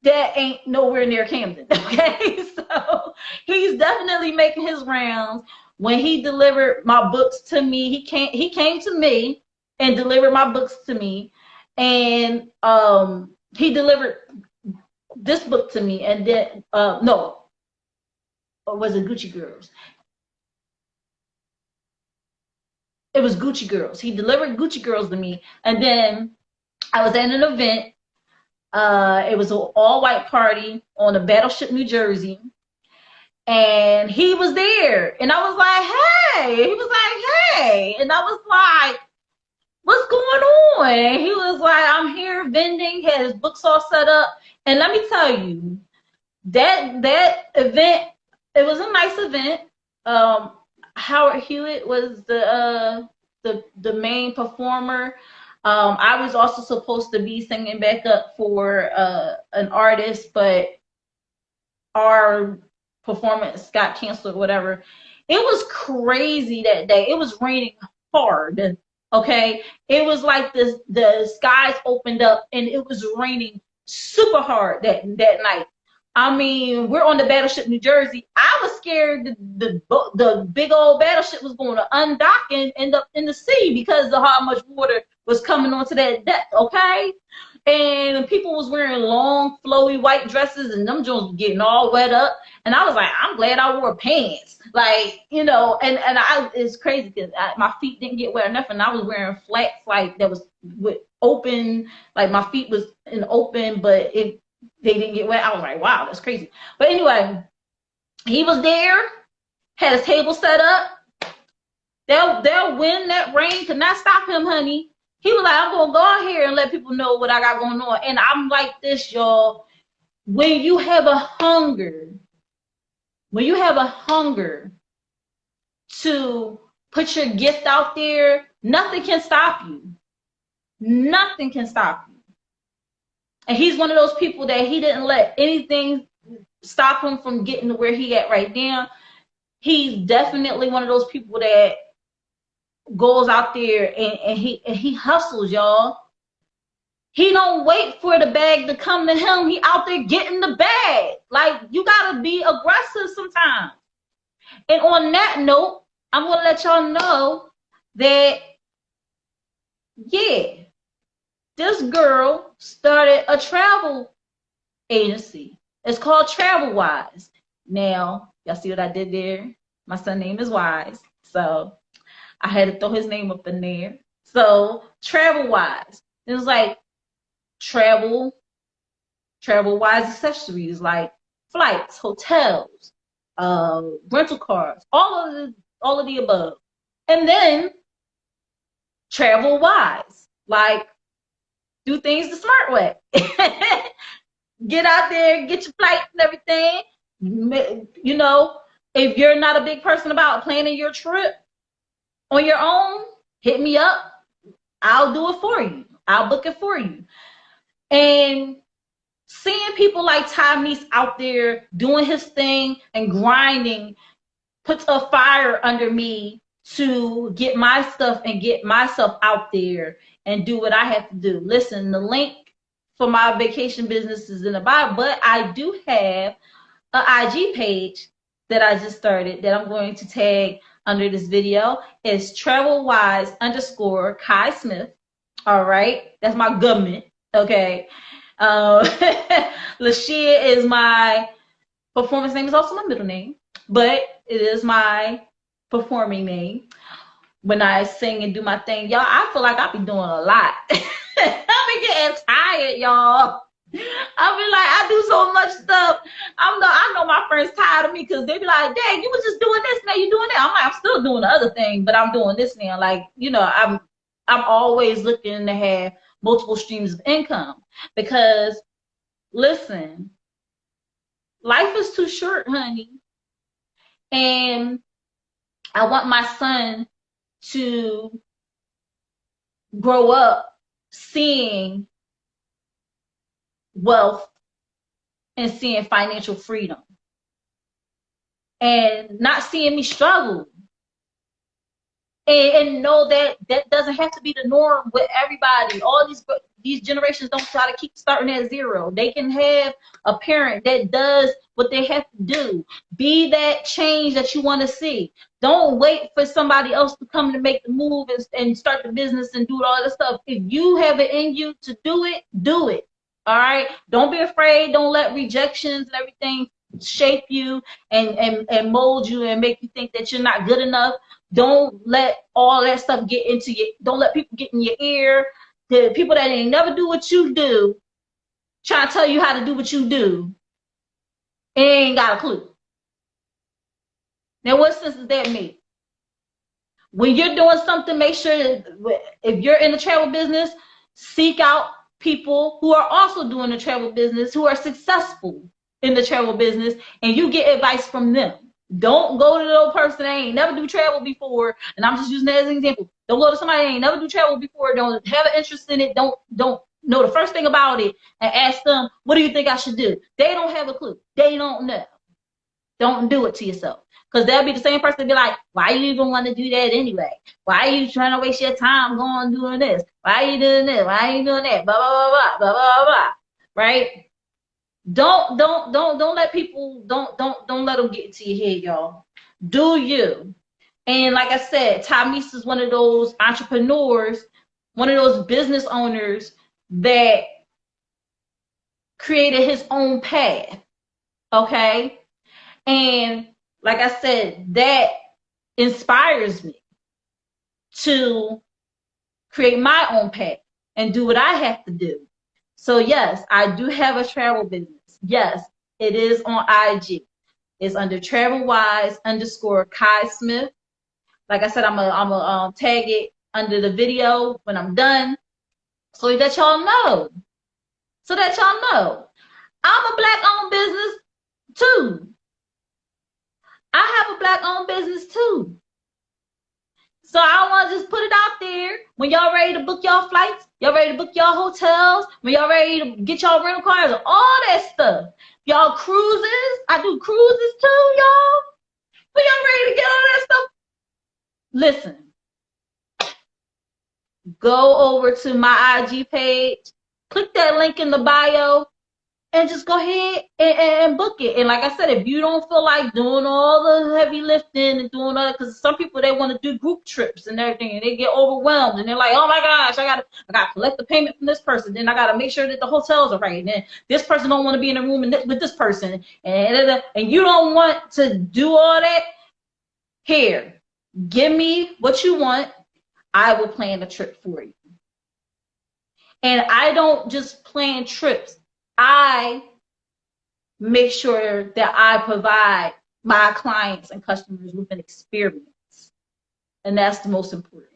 that ain't nowhere near Camden, okay? So he's definitely making his rounds. When he delivered my books to me, he came to me and delivered my books to me, and he delivered this book to me, and then no, or was it Gucci Girls? It was Gucci Girls. He delivered Gucci Girls to me, and then I was at an event. It was an all-white party on a Battleship, New Jersey, and he was there, and I was like, "Hey!" He was like, "Hey!" And I was like, "What's going on?" And he was like, "I'm here vending." He had his books all set up, and let me tell you, that event, it was a nice event. Howard Hewitt was the main performer. I was also supposed to be singing back up for an artist, but our performance got canceled or whatever. It was crazy that day. It was raining hard. Okay. It was like the skies opened up and it was raining super hard that night. I mean, we're on the Battleship, New Jersey. I was scared the big old battleship was going to undock and end up in the sea because of how much water was coming onto that deck, okay? And people was wearing long, flowy white dresses, and them joints were getting all wet up. And I was like, I'm glad I wore pants. Like, you know, and it's crazy because my feet didn't get wet enough, and I was wearing flats like that was with open, like my feet was in open, but they didn't get wet. I was like, wow, that's crazy. But anyway, he was there, had his table set up. They'll win. That rain could not stop him, honey. He was like, I'm going to go out here and let people know what I got going on. And I'm like this, y'all. When you have a hunger to put your gift out there, nothing can stop you. Nothing can stop you. And he's one of those people that he didn't let anything stop him from getting to where he at right now. He's definitely one of those people that goes out there and he hustles, y'all. He don't wait for the bag to come to him. He out there getting the bag. Like, you gotta be aggressive sometimes. And on that note, I'm gonna let y'all know that, yeah, this girl started a travel agency. It's called Travel Wise. Now, y'all see what I did there? My son's name is Wise, so I had to throw his name up in there. So, Travel Wise. It was like travel wise accessories like flights, hotels, rental cars, all of the above. And then travel wise, like do things the smart way. Get out there, get your flights and everything. You know, if you're not a big person about planning your trip on your own, hit me up. I'll do it for you. I'll book it for you. And seeing people like Tymeese out there doing his thing and grinding puts a fire under me to get my stuff and get myself out there and do what I have to do. Listen, the link for my vacation business is in the bio, but I do have an IG page that I just started that I'm going to tag under this video. It's travelwise _ Kai Smith. All right, that's my government. Okay. Lashia is my performance name, is also my middle name, but it is my performing name. When I sing and do my thing, y'all, I feel like I be doing a lot. I be getting tired, y'all. I be like, I do so much stuff. I know my friends tired of me because they be like, dang, you was just doing this, now you doing that. I'm like, I'm still doing the other thing, but I'm doing this now. Like, you know, I'm always looking to have multiple streams of income because, listen, life is too short, honey. And I want my son to grow up seeing wealth and seeing financial freedom and not seeing me struggle. And know that that doesn't have to be the norm with everybody. All these generations don't try to keep starting at zero. They can have a parent that does what they have to do. Be that change that you want to see. Don't wait for somebody else to come to make the move and start the business and do all this stuff. If you have it in you to do it, do it. All right? Don't be afraid. Don't let rejections and everything shape you and mold you and make you think that you're not good enough. Don't let all that stuff get into you. Don't let people get in your ear. The people that ain't never do what you do, trying to tell you how to do what you do, ain't got a clue. Now, what sense does that make? When you're doing something, make sure that if you're in the travel business, seek out people who are also doing the travel business, who are successful in the travel business, and you get advice from them. Don't go to the person that ain't never do travel before, and I'm just using that as an example. Don't go to somebody that ain't never do travel before, don't have an interest in it, don't know the first thing about it, and ask them, what do you think I should do? They don't have a clue. They don't know. Don't do it to yourself. Because they'll be the same person be like, why you even want to do that anyway? Why are you trying to waste your time going doing this? Why are you doing this? Why are you doing that? Blah, blah, blah, blah, blah, blah, blah. Right? Don't let people, don't let them get into your head, y'all. Do you. And like I said, Tymeese is one of those entrepreneurs, one of those business owners that created his own path. Okay? And like I said, that inspires me to create my own path and do what I have to do. So yes, I do have a travel business. Yes, it is on IG. It's under travelwise _ Kai Smith. Like I said, I'm a tag it under the video when I'm done, so that y'all know. So that y'all know, I'm a Black-owned business too. I have a Black-owned business too. So I want to just put it out there. When y'all ready to book y'all flights, y'all ready to book y'all hotels, when y'all ready to get y'all rental cars, all that stuff. Y'all cruises, I do cruises too, y'all. When y'all ready to get all that stuff, listen. Go over to my IG page, click that link in the bio, and just go ahead and book it. And like I said, if you don't feel like doing all the heavy lifting and doing all that, because some people, they want to do group trips and everything, and they get overwhelmed, and they're like, oh my gosh, I gotta collect the payment from this person, then I gotta make sure that the hotels are right, and then this person don't want to be in a room with this person, and you don't want to do all that. Here, give me what you want. I will plan a trip for you. And I don't just plan trips. I make sure that I provide my clients and customers with an experience. And that's the most important.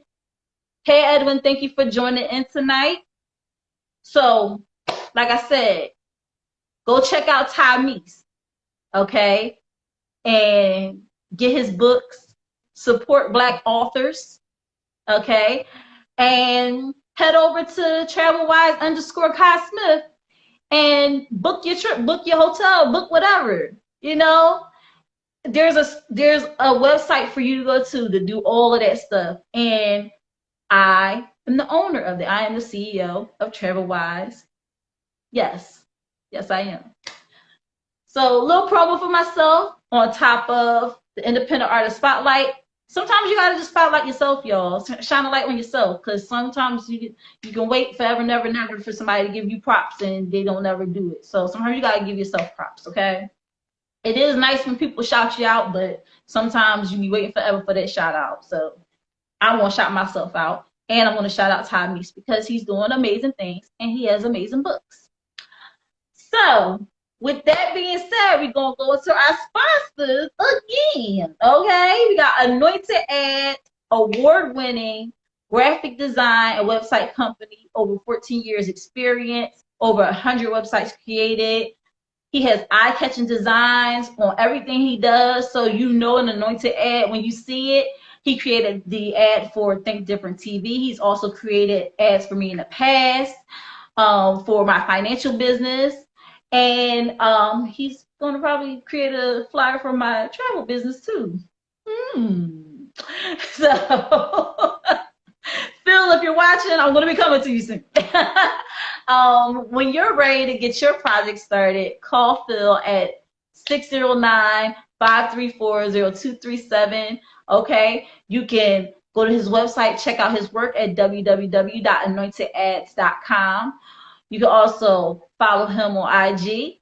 Hey, Edwin, thank you for joining in tonight. So, like I said, go check out Tymeese, okay? And get his books. Support Black authors. Okay, and head over to TravelWise_Kai Smith and book your trip, book your hotel, book whatever. You know, there's a website for you to go to do all of that stuff. And I am the owner of it. I am the CEO of TravelWise. Yes, yes, I am. So, a little promo for myself on top of the Independent Artist Spotlight. Sometimes you gotta just spotlight yourself, y'all. Shine a light on yourself, because sometimes you can wait forever, never, never for somebody to give you props, and they don't ever do it. So sometimes you gotta give yourself props, okay? It is nice when people shout you out, but sometimes you be waiting forever for that shout out. So I want to shout myself out, and I want to shout out Ty Meese because he's doing amazing things and he has amazing books. So, with that being said, we're going to go into our sponsors again. Okay? We got Anointed Ad, award-winning graphic design and website company, over 14 years experience, over 100 websites created. He has eye-catching designs on everything he does, so you know an Anointed Ad when you see it. He created the ad for Think Different TV. He's also created ads for me in the past for my financial business. And he's going to probably create a flyer for my travel business too. So, Phil, if you're watching, I'm going to be coming to you soon. When you're ready to get your project started, call Phil at 609-534-0237. Okay, you can go to his website, check out his work at www.anointedads.com. You can also follow him on IG,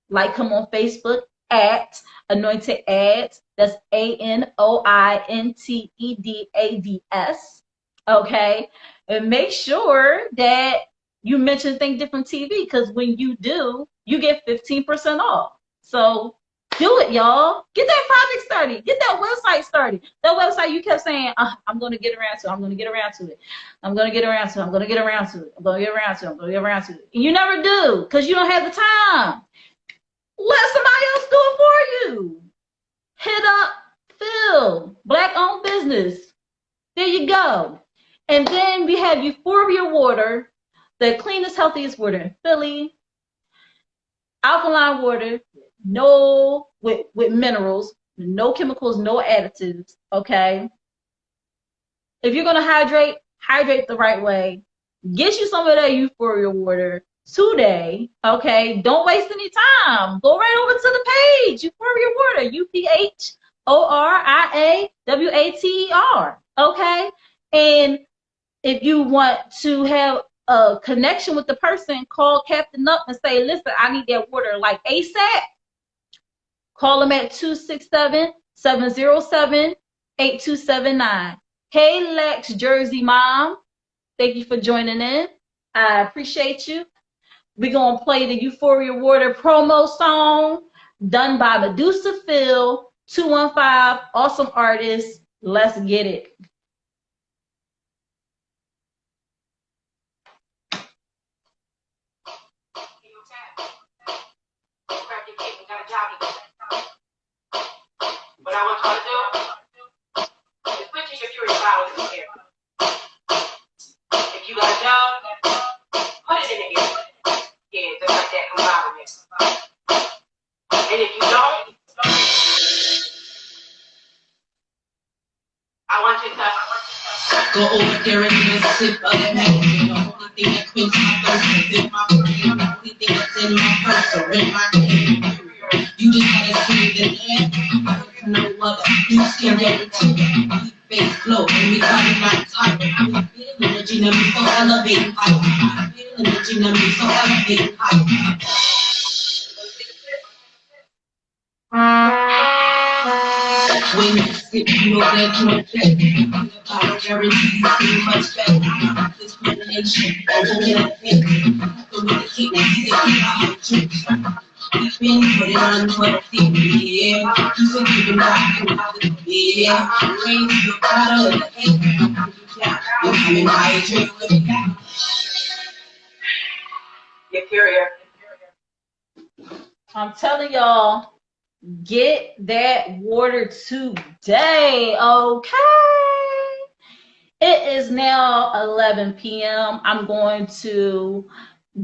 like him on Facebook at Anointed Ads. That's ANOINTEDADS. Okay, and make sure that you mention Think Different TV, because when you do, you get 15% off. So do it, y'all. Get that project started. Get that website started. That website you kept saying, I'm going to get around to it. I'm going to get around to it. I'm going to get around to it. I'm going to get around to it. I'm going to get around to it. I'm going to get around to it. And you never do, because you don't have the time. Let somebody else do it for you. Hit up Phil, Black-owned business. There you go. And then we have Uphoria Water, the cleanest, healthiest water in Philly. Alkaline water, no with minerals, no chemicals, no additives. Okay. If you're gonna hydrate the right way. Get you some of that Uphoria water today. Okay. Don't waste any time. Go right over to the page. Uphoria Water. UPHORIAWATER. Okay. And if you want to have a connection with the person, call Captain up and say, listen, I need that water like ASAP. Call them at 267-707-8279. Hey, Lex, Jersey Mom. Thank you for joining in. I appreciate you. We're going to play the Uphoria Water promo song done by Medusa Phil, 215, awesome artist. Let's get it. What I want y'all to do is put your Fury flowers in the air. If you got a job, put it in the air. Yeah, just like that, come out of it. And if you don't, I want you to go over there and get a sip of that medicine. The only thing that quenches my thirst is in my brain. The only thing that's in my purse or in my hand. You just gotta see the land. No other. You scared every tear. Face flow. And we got it like tight. Feel energy in me so elevating high. Feel energy in me so elevating high. When you sip, you know there's no place. I guarantee you feel much better. This combination, over in a face. So with the heat, you get it. We've been put it on for the thing, yeah. You said you've been rocking out the yeah. Rain to the bottle of the hate. You're coming by a drink with me. get furious. I'm telling y'all, get that water today, okay? It is now 11 p.m. I'm going to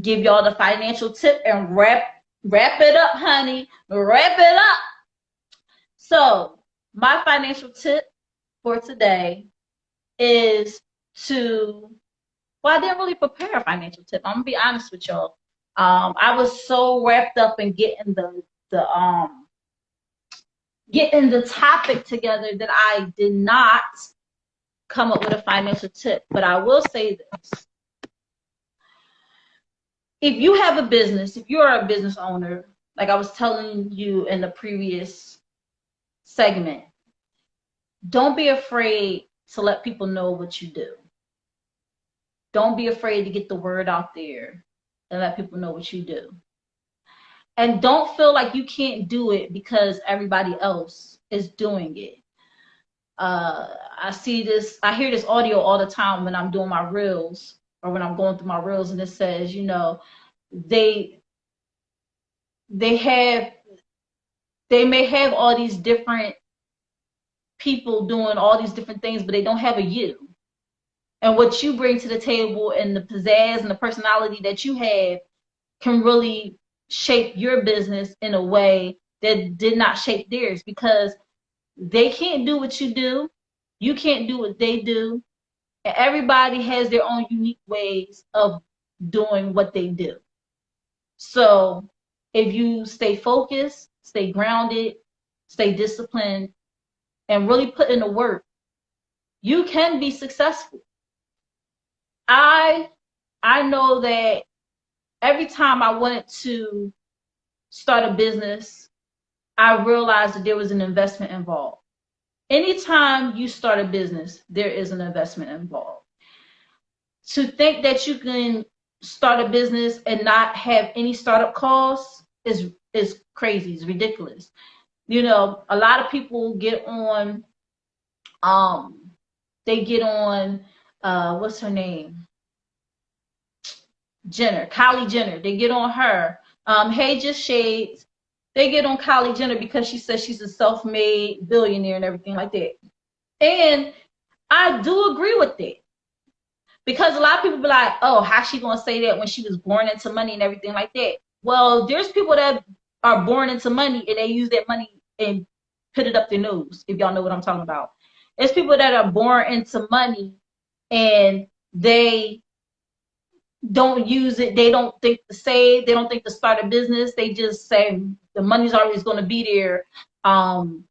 give y'all the financial tip and wrap it up, honey. Wrap it up. So, my financial tip for today is to, well, I didn't really prepare a financial tip. I'm gonna be honest with y'all. I was so wrapped up in getting the topic together that I did not come up with a financial tip. But I will say this: if you have a business, if you are a business owner, like I was telling you in the previous segment, don't be afraid to let people know what you do. Don't be afraid to get the word out there and let people know what you do. And don't feel like you can't do it because everybody else is doing it. I hear this audio all the time when I'm doing my reels or when I'm going through my reels, and it says, they may have all these different people doing all these different things, but they don't have a you. And what you bring to the table and the pizzazz and the personality that you have can really shape your business in a way that did not shape theirs, because they can't do what you do. You can't do what they do. And everybody has their own unique ways of doing what they do. So if you stay focused, stay grounded, stay disciplined, and really put in the work, you can be successful. I know that every time I wanted to start a business, I realized that there was an investment involved. Anytime you start a business, there is an investment involved. To think that you can start a business and not have any startup costs is crazy. It's ridiculous. A lot of people get on, what's her name? Kylie Jenner. They get on her. Hey, Just Shades. They get on Kylie Jenner because she says she's a self-made billionaire and everything like that. And I do agree with it. Because a lot of people be like, oh, how's she going to say that when she was born into money and everything like that? Well, there's people that are born into money and they use that money and put it up their nose, if y'all know what I'm talking about. There's people that are born into money and they don't use it. They don't think to save. They don't think to start a business. They just say the money's always going to be there. And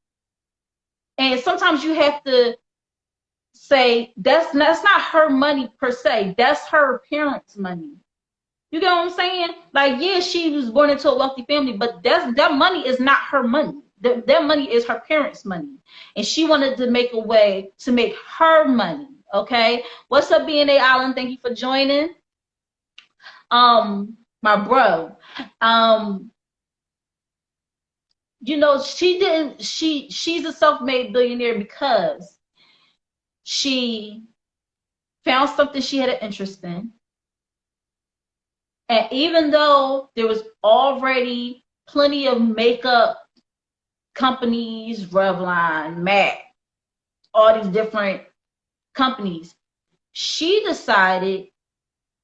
sometimes you have to say that's not her money per se. That's her parents' money. You get what I'm saying? Like, yeah, she was born into a wealthy family, but that money is not her money. That money is her parents' money. And she wanted to make a way to make her money. Okay? What's up, B&A Island? Thank you for joining. My bro. She's a self-made billionaire because she found something she had an interest in. And even though there was already plenty of makeup companies, Revlon, MAC, all these different companies, she decided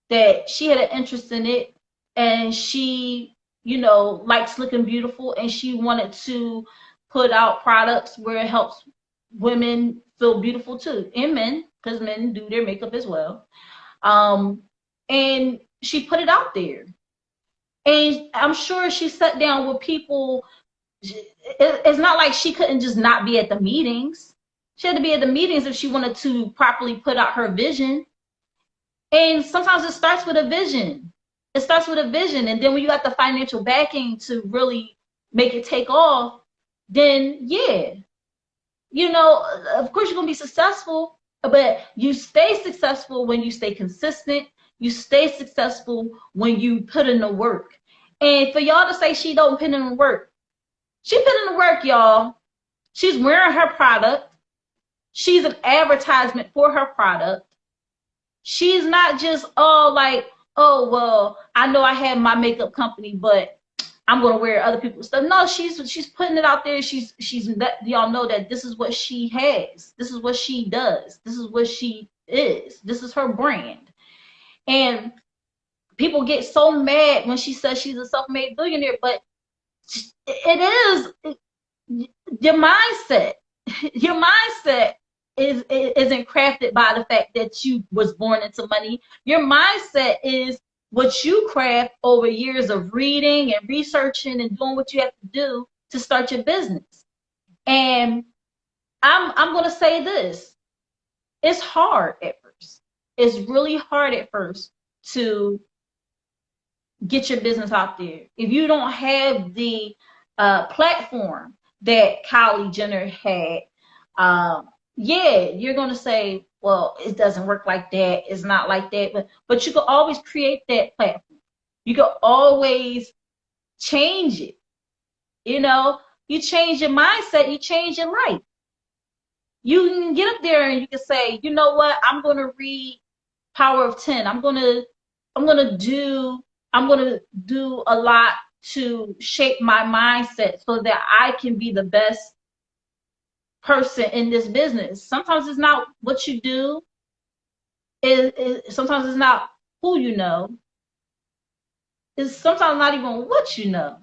that she had an interest in it, and she, likes looking beautiful, and she wanted to put out products where it helps women feel beautiful too, and men, because men do their makeup as well. And she put it out there. And I'm sure she sat down with people. It's not like she couldn't just not be at the meetings. She had to be at the meetings if she wanted to properly put out her vision. And sometimes it starts with a vision. It starts with a vision. And then when you got the financial backing to really make it take off, then yeah, of course you're going to be successful, but you stay successful when you stay consistent. You stay successful when you put in the work. And for y'all to say she don't put in the work, she put in the work, y'all. She's wearing her product. She's an advertisement for her product. She's not just like, oh, well, I know I have my makeup company, but I'm going to wear other people's stuff. No, she's putting it out there. She's let y'all know that this is what she has. This is what she does. This is what she is. This is her brand. And people get so mad when she says she's a self-made billionaire, but it is your mindset. Your mindset isn't crafted by the fact that you was born into money. Your mindset is what you craft over years of reading and researching and doing what you have to do to start your business. And I'm gonna say this. It's hard at first. It's really hard at first to get your business out there. If you don't have the platform that Kylie Jenner had, yeah, you're gonna say, well, it doesn't work like that. It's not like that. But you can always create that platform. You can always change it. You know, you change your mindset, you change your life. You can get up there and you can say, you know what, I'm gonna read Power of 10. I'm gonna do a lot to shape my mindset so that I can be the best person in this business. Sometimes it's not what you do. Sometimes it's not who you know. It's sometimes not even what you know.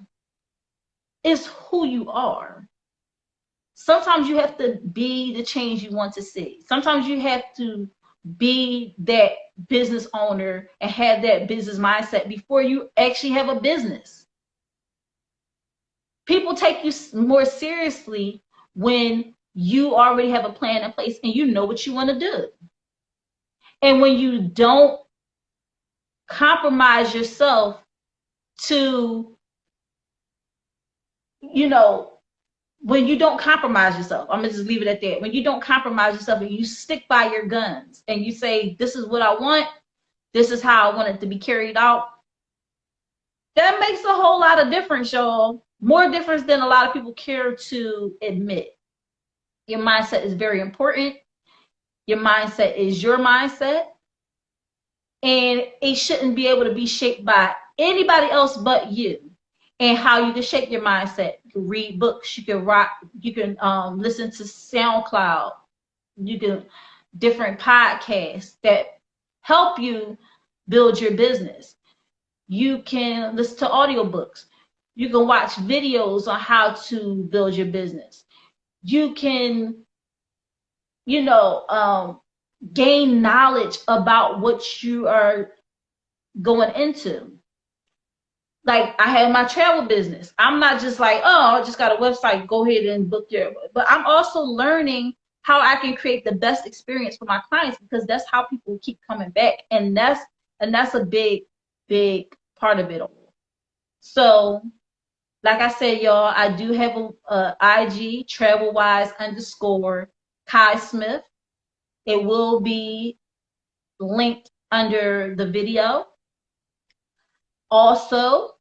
It's who you are. Sometimes you have to be the change you want to see. Sometimes you have to be that business owner and have that business mindset before you actually have a business. People take you more seriously when you already have a plan in place and you know what you want to do. And when you don't compromise yourself to, when you don't compromise yourself, I'm gonna just leave it at that. When you don't compromise yourself and you stick by your guns and you say, this is what I want, this is how I want it to be carried out, that makes a whole lot of difference, y'all. More difference than a lot of people care to admit. Your mindset is very important. Your mindset is your mindset. And it shouldn't be able to be shaped by anybody else but you. And how you can shape your mindset. You can read books, you can rock, you can listen to SoundCloud, you can different podcasts that help you build your business. You can listen to audiobooks. You can watch videos on how to build your business. You can, gain knowledge about what you are going into. Like, I have my travel business. I'm not just like, oh, I just got a website, go ahead and book your, but I'm also learning how I can create the best experience for my clients, because that's how people keep coming back. And that's a big, big part of it all. So, like I said, y'all, I do have a IG, travelwise_Kai Smith. It will be linked under the video. Also,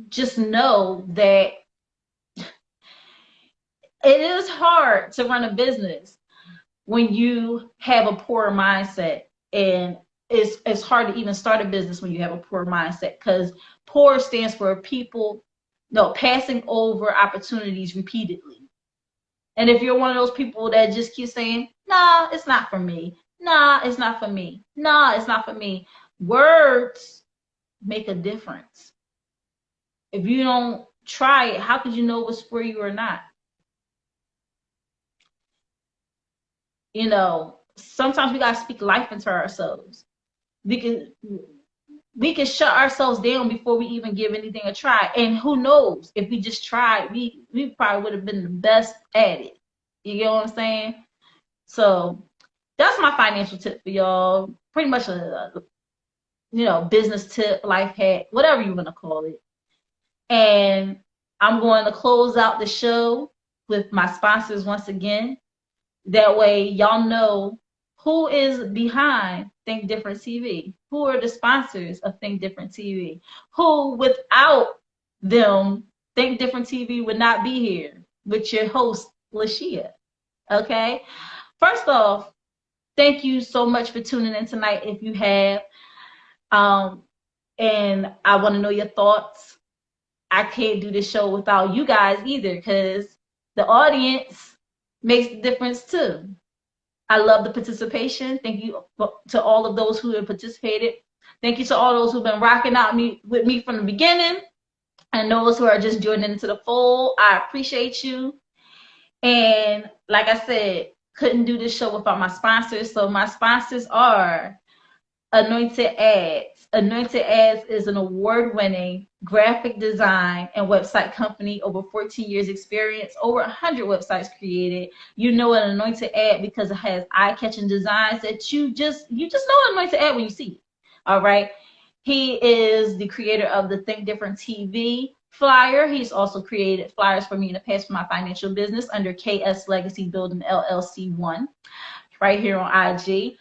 just know that it is hard to run a business when you have a poor mindset, and it's hard to even start a business when you have a poor mindset, because poor stands for passing over opportunities repeatedly. And if you're one of those people that just keep saying, nah, it's not for me, nah, it's not for me, nah, it's not for me, words make a difference. If you don't try it, how could you know what's for you or not? Sometimes we gotta speak life into ourselves. We can shut ourselves down before we even give anything a try. And who knows, if we just tried, we probably would have been the best at it. You get what I'm saying? So that's my financial tip for y'all. Pretty much a business tip, life hack, whatever you want to call it. And I'm going to close out the show with my sponsors once again. That way y'all know who is behind Think Different TV. Who are the sponsors of Think Different TV? Who, without them, Think Different TV would not be here with your host, Lashia. Okay? First off, thank you so much for tuning in tonight if you have. And I want to know your thoughts. I can't do this show without you guys either, because the audience makes the difference too. I love the participation. Thank you to all of those who have participated. Thank you to all those who've been rocking out with me from the beginning, and those who are just joining into the fold. I appreciate you. And like I said, couldn't do this show without my sponsors. So my sponsors are Anointed Ads. Anointed Ads is an award-winning graphic design and website company, over 14 years experience, over 100 websites created. You know an anointed ad because it has eye-catching designs that you just know an anointed ad when you see it. All right. He is the creator of the Think Different TV flyer. He's also created flyers for me in the past for my financial business under KS Legacy Building LLC 1 right here on IG.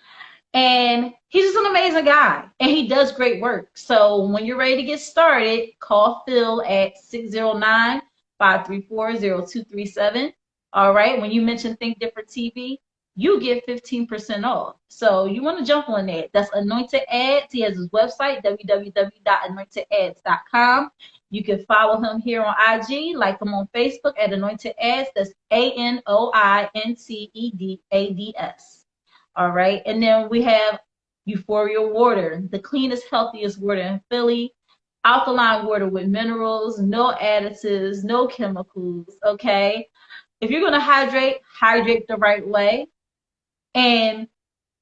And he's just an amazing guy, and he does great work. So when you're ready to get started, call Phil at 609-534-0237. All right. When you mention Think Different TV, you get 15% off. So you want to jump on that. That's Anointed Ads. He has his website, www.anointedads.com. You can follow him here on IG, like him on Facebook at Anointed Ads. That's ANOINTEDADS. All right. And then we have Uphoria Water, the cleanest, healthiest water in Philly. Alkaline water with minerals, no additives, no chemicals. Okay. If you're going to hydrate the right way. And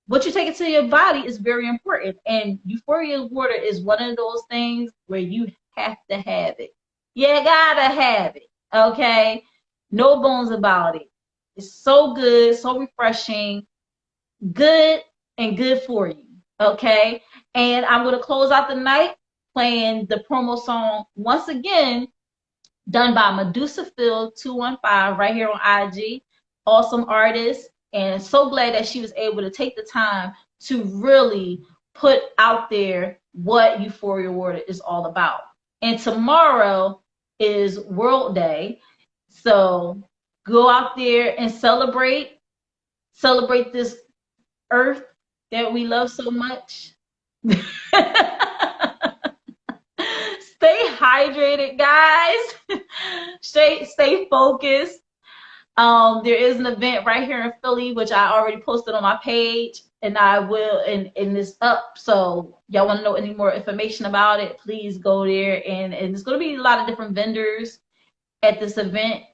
what you take into your body is very important. And Uphoria Water is one of those things where you have to have it. You gotta have it. Okay. No bones about it. It's so good, so refreshing. Good and good for you. Okay. And I'm going to close out the night playing the promo song once again, done by Medusa Phil 215 right here on IG. Awesome artist. And so glad that she was able to take the time to really put out there what Uphoria Water is all about. And tomorrow is World Day. So go out there and celebrate this earth that we love so much. Stay hydrated, guys. Stay focused. There is an event right here in Philly, which I already posted on my page, and I will, and it's up. So y'all want to know any more information about it, please go there. And it's going to be a lot of different vendors at this event.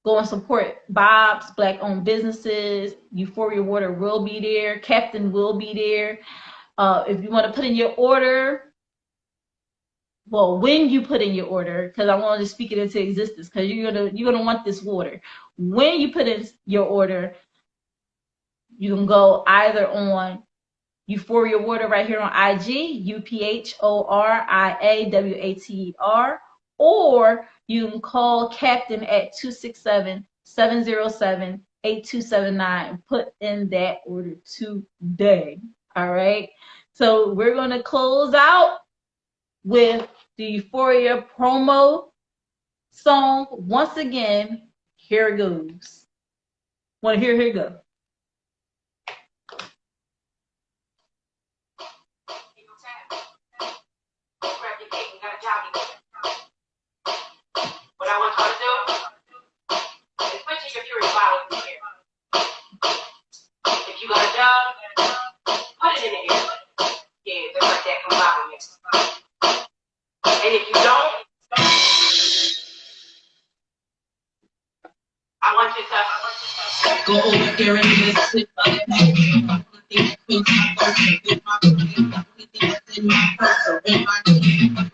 Go and support Bob's Black-owned businesses. Uphoria Water will be there. Captain will be there. If you want to put in your order, well, when you put in your order, because I wanted to speak it into existence, because you're gonna want this water. When you put in your order, you can go either on Uphoria Water right here on IG, UPHORIAWATER, or you can call Captain at 267-707-8279 and put in that order today. All right. So we're going to close out with the Uphoria promo song once again. Here it goes. Want to hear? Here it goes. What I want you to do is put your computer files in here. If you got a job, put it in the air. Yeah, just like that compliment. And if you don't, I want you to Go over there and just sit on the back. The only thing that's in my purse or in my teeth.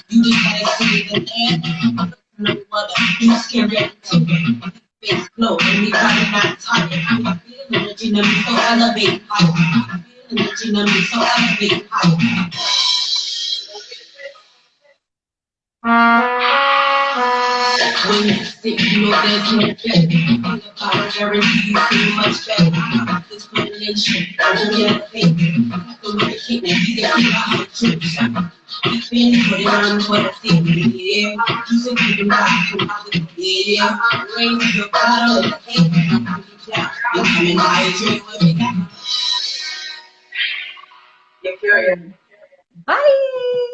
You just gotta see the land. No other. You just can't get it to me. Face glow, and me probably not tired. I'm feeling energy, let me so elevate higher. I'm feeling energy, let me so elevate higher. When you sit, you know there's no better. I guarantee you feel much better. This combination, I don't get paid. Don't make it hit me, you get me out of troops. Each been put it on for the thing, yeah. You said you can rock, yeah. Raise your bottle and take it. You're coming out, drink with me. You're curious. Bye.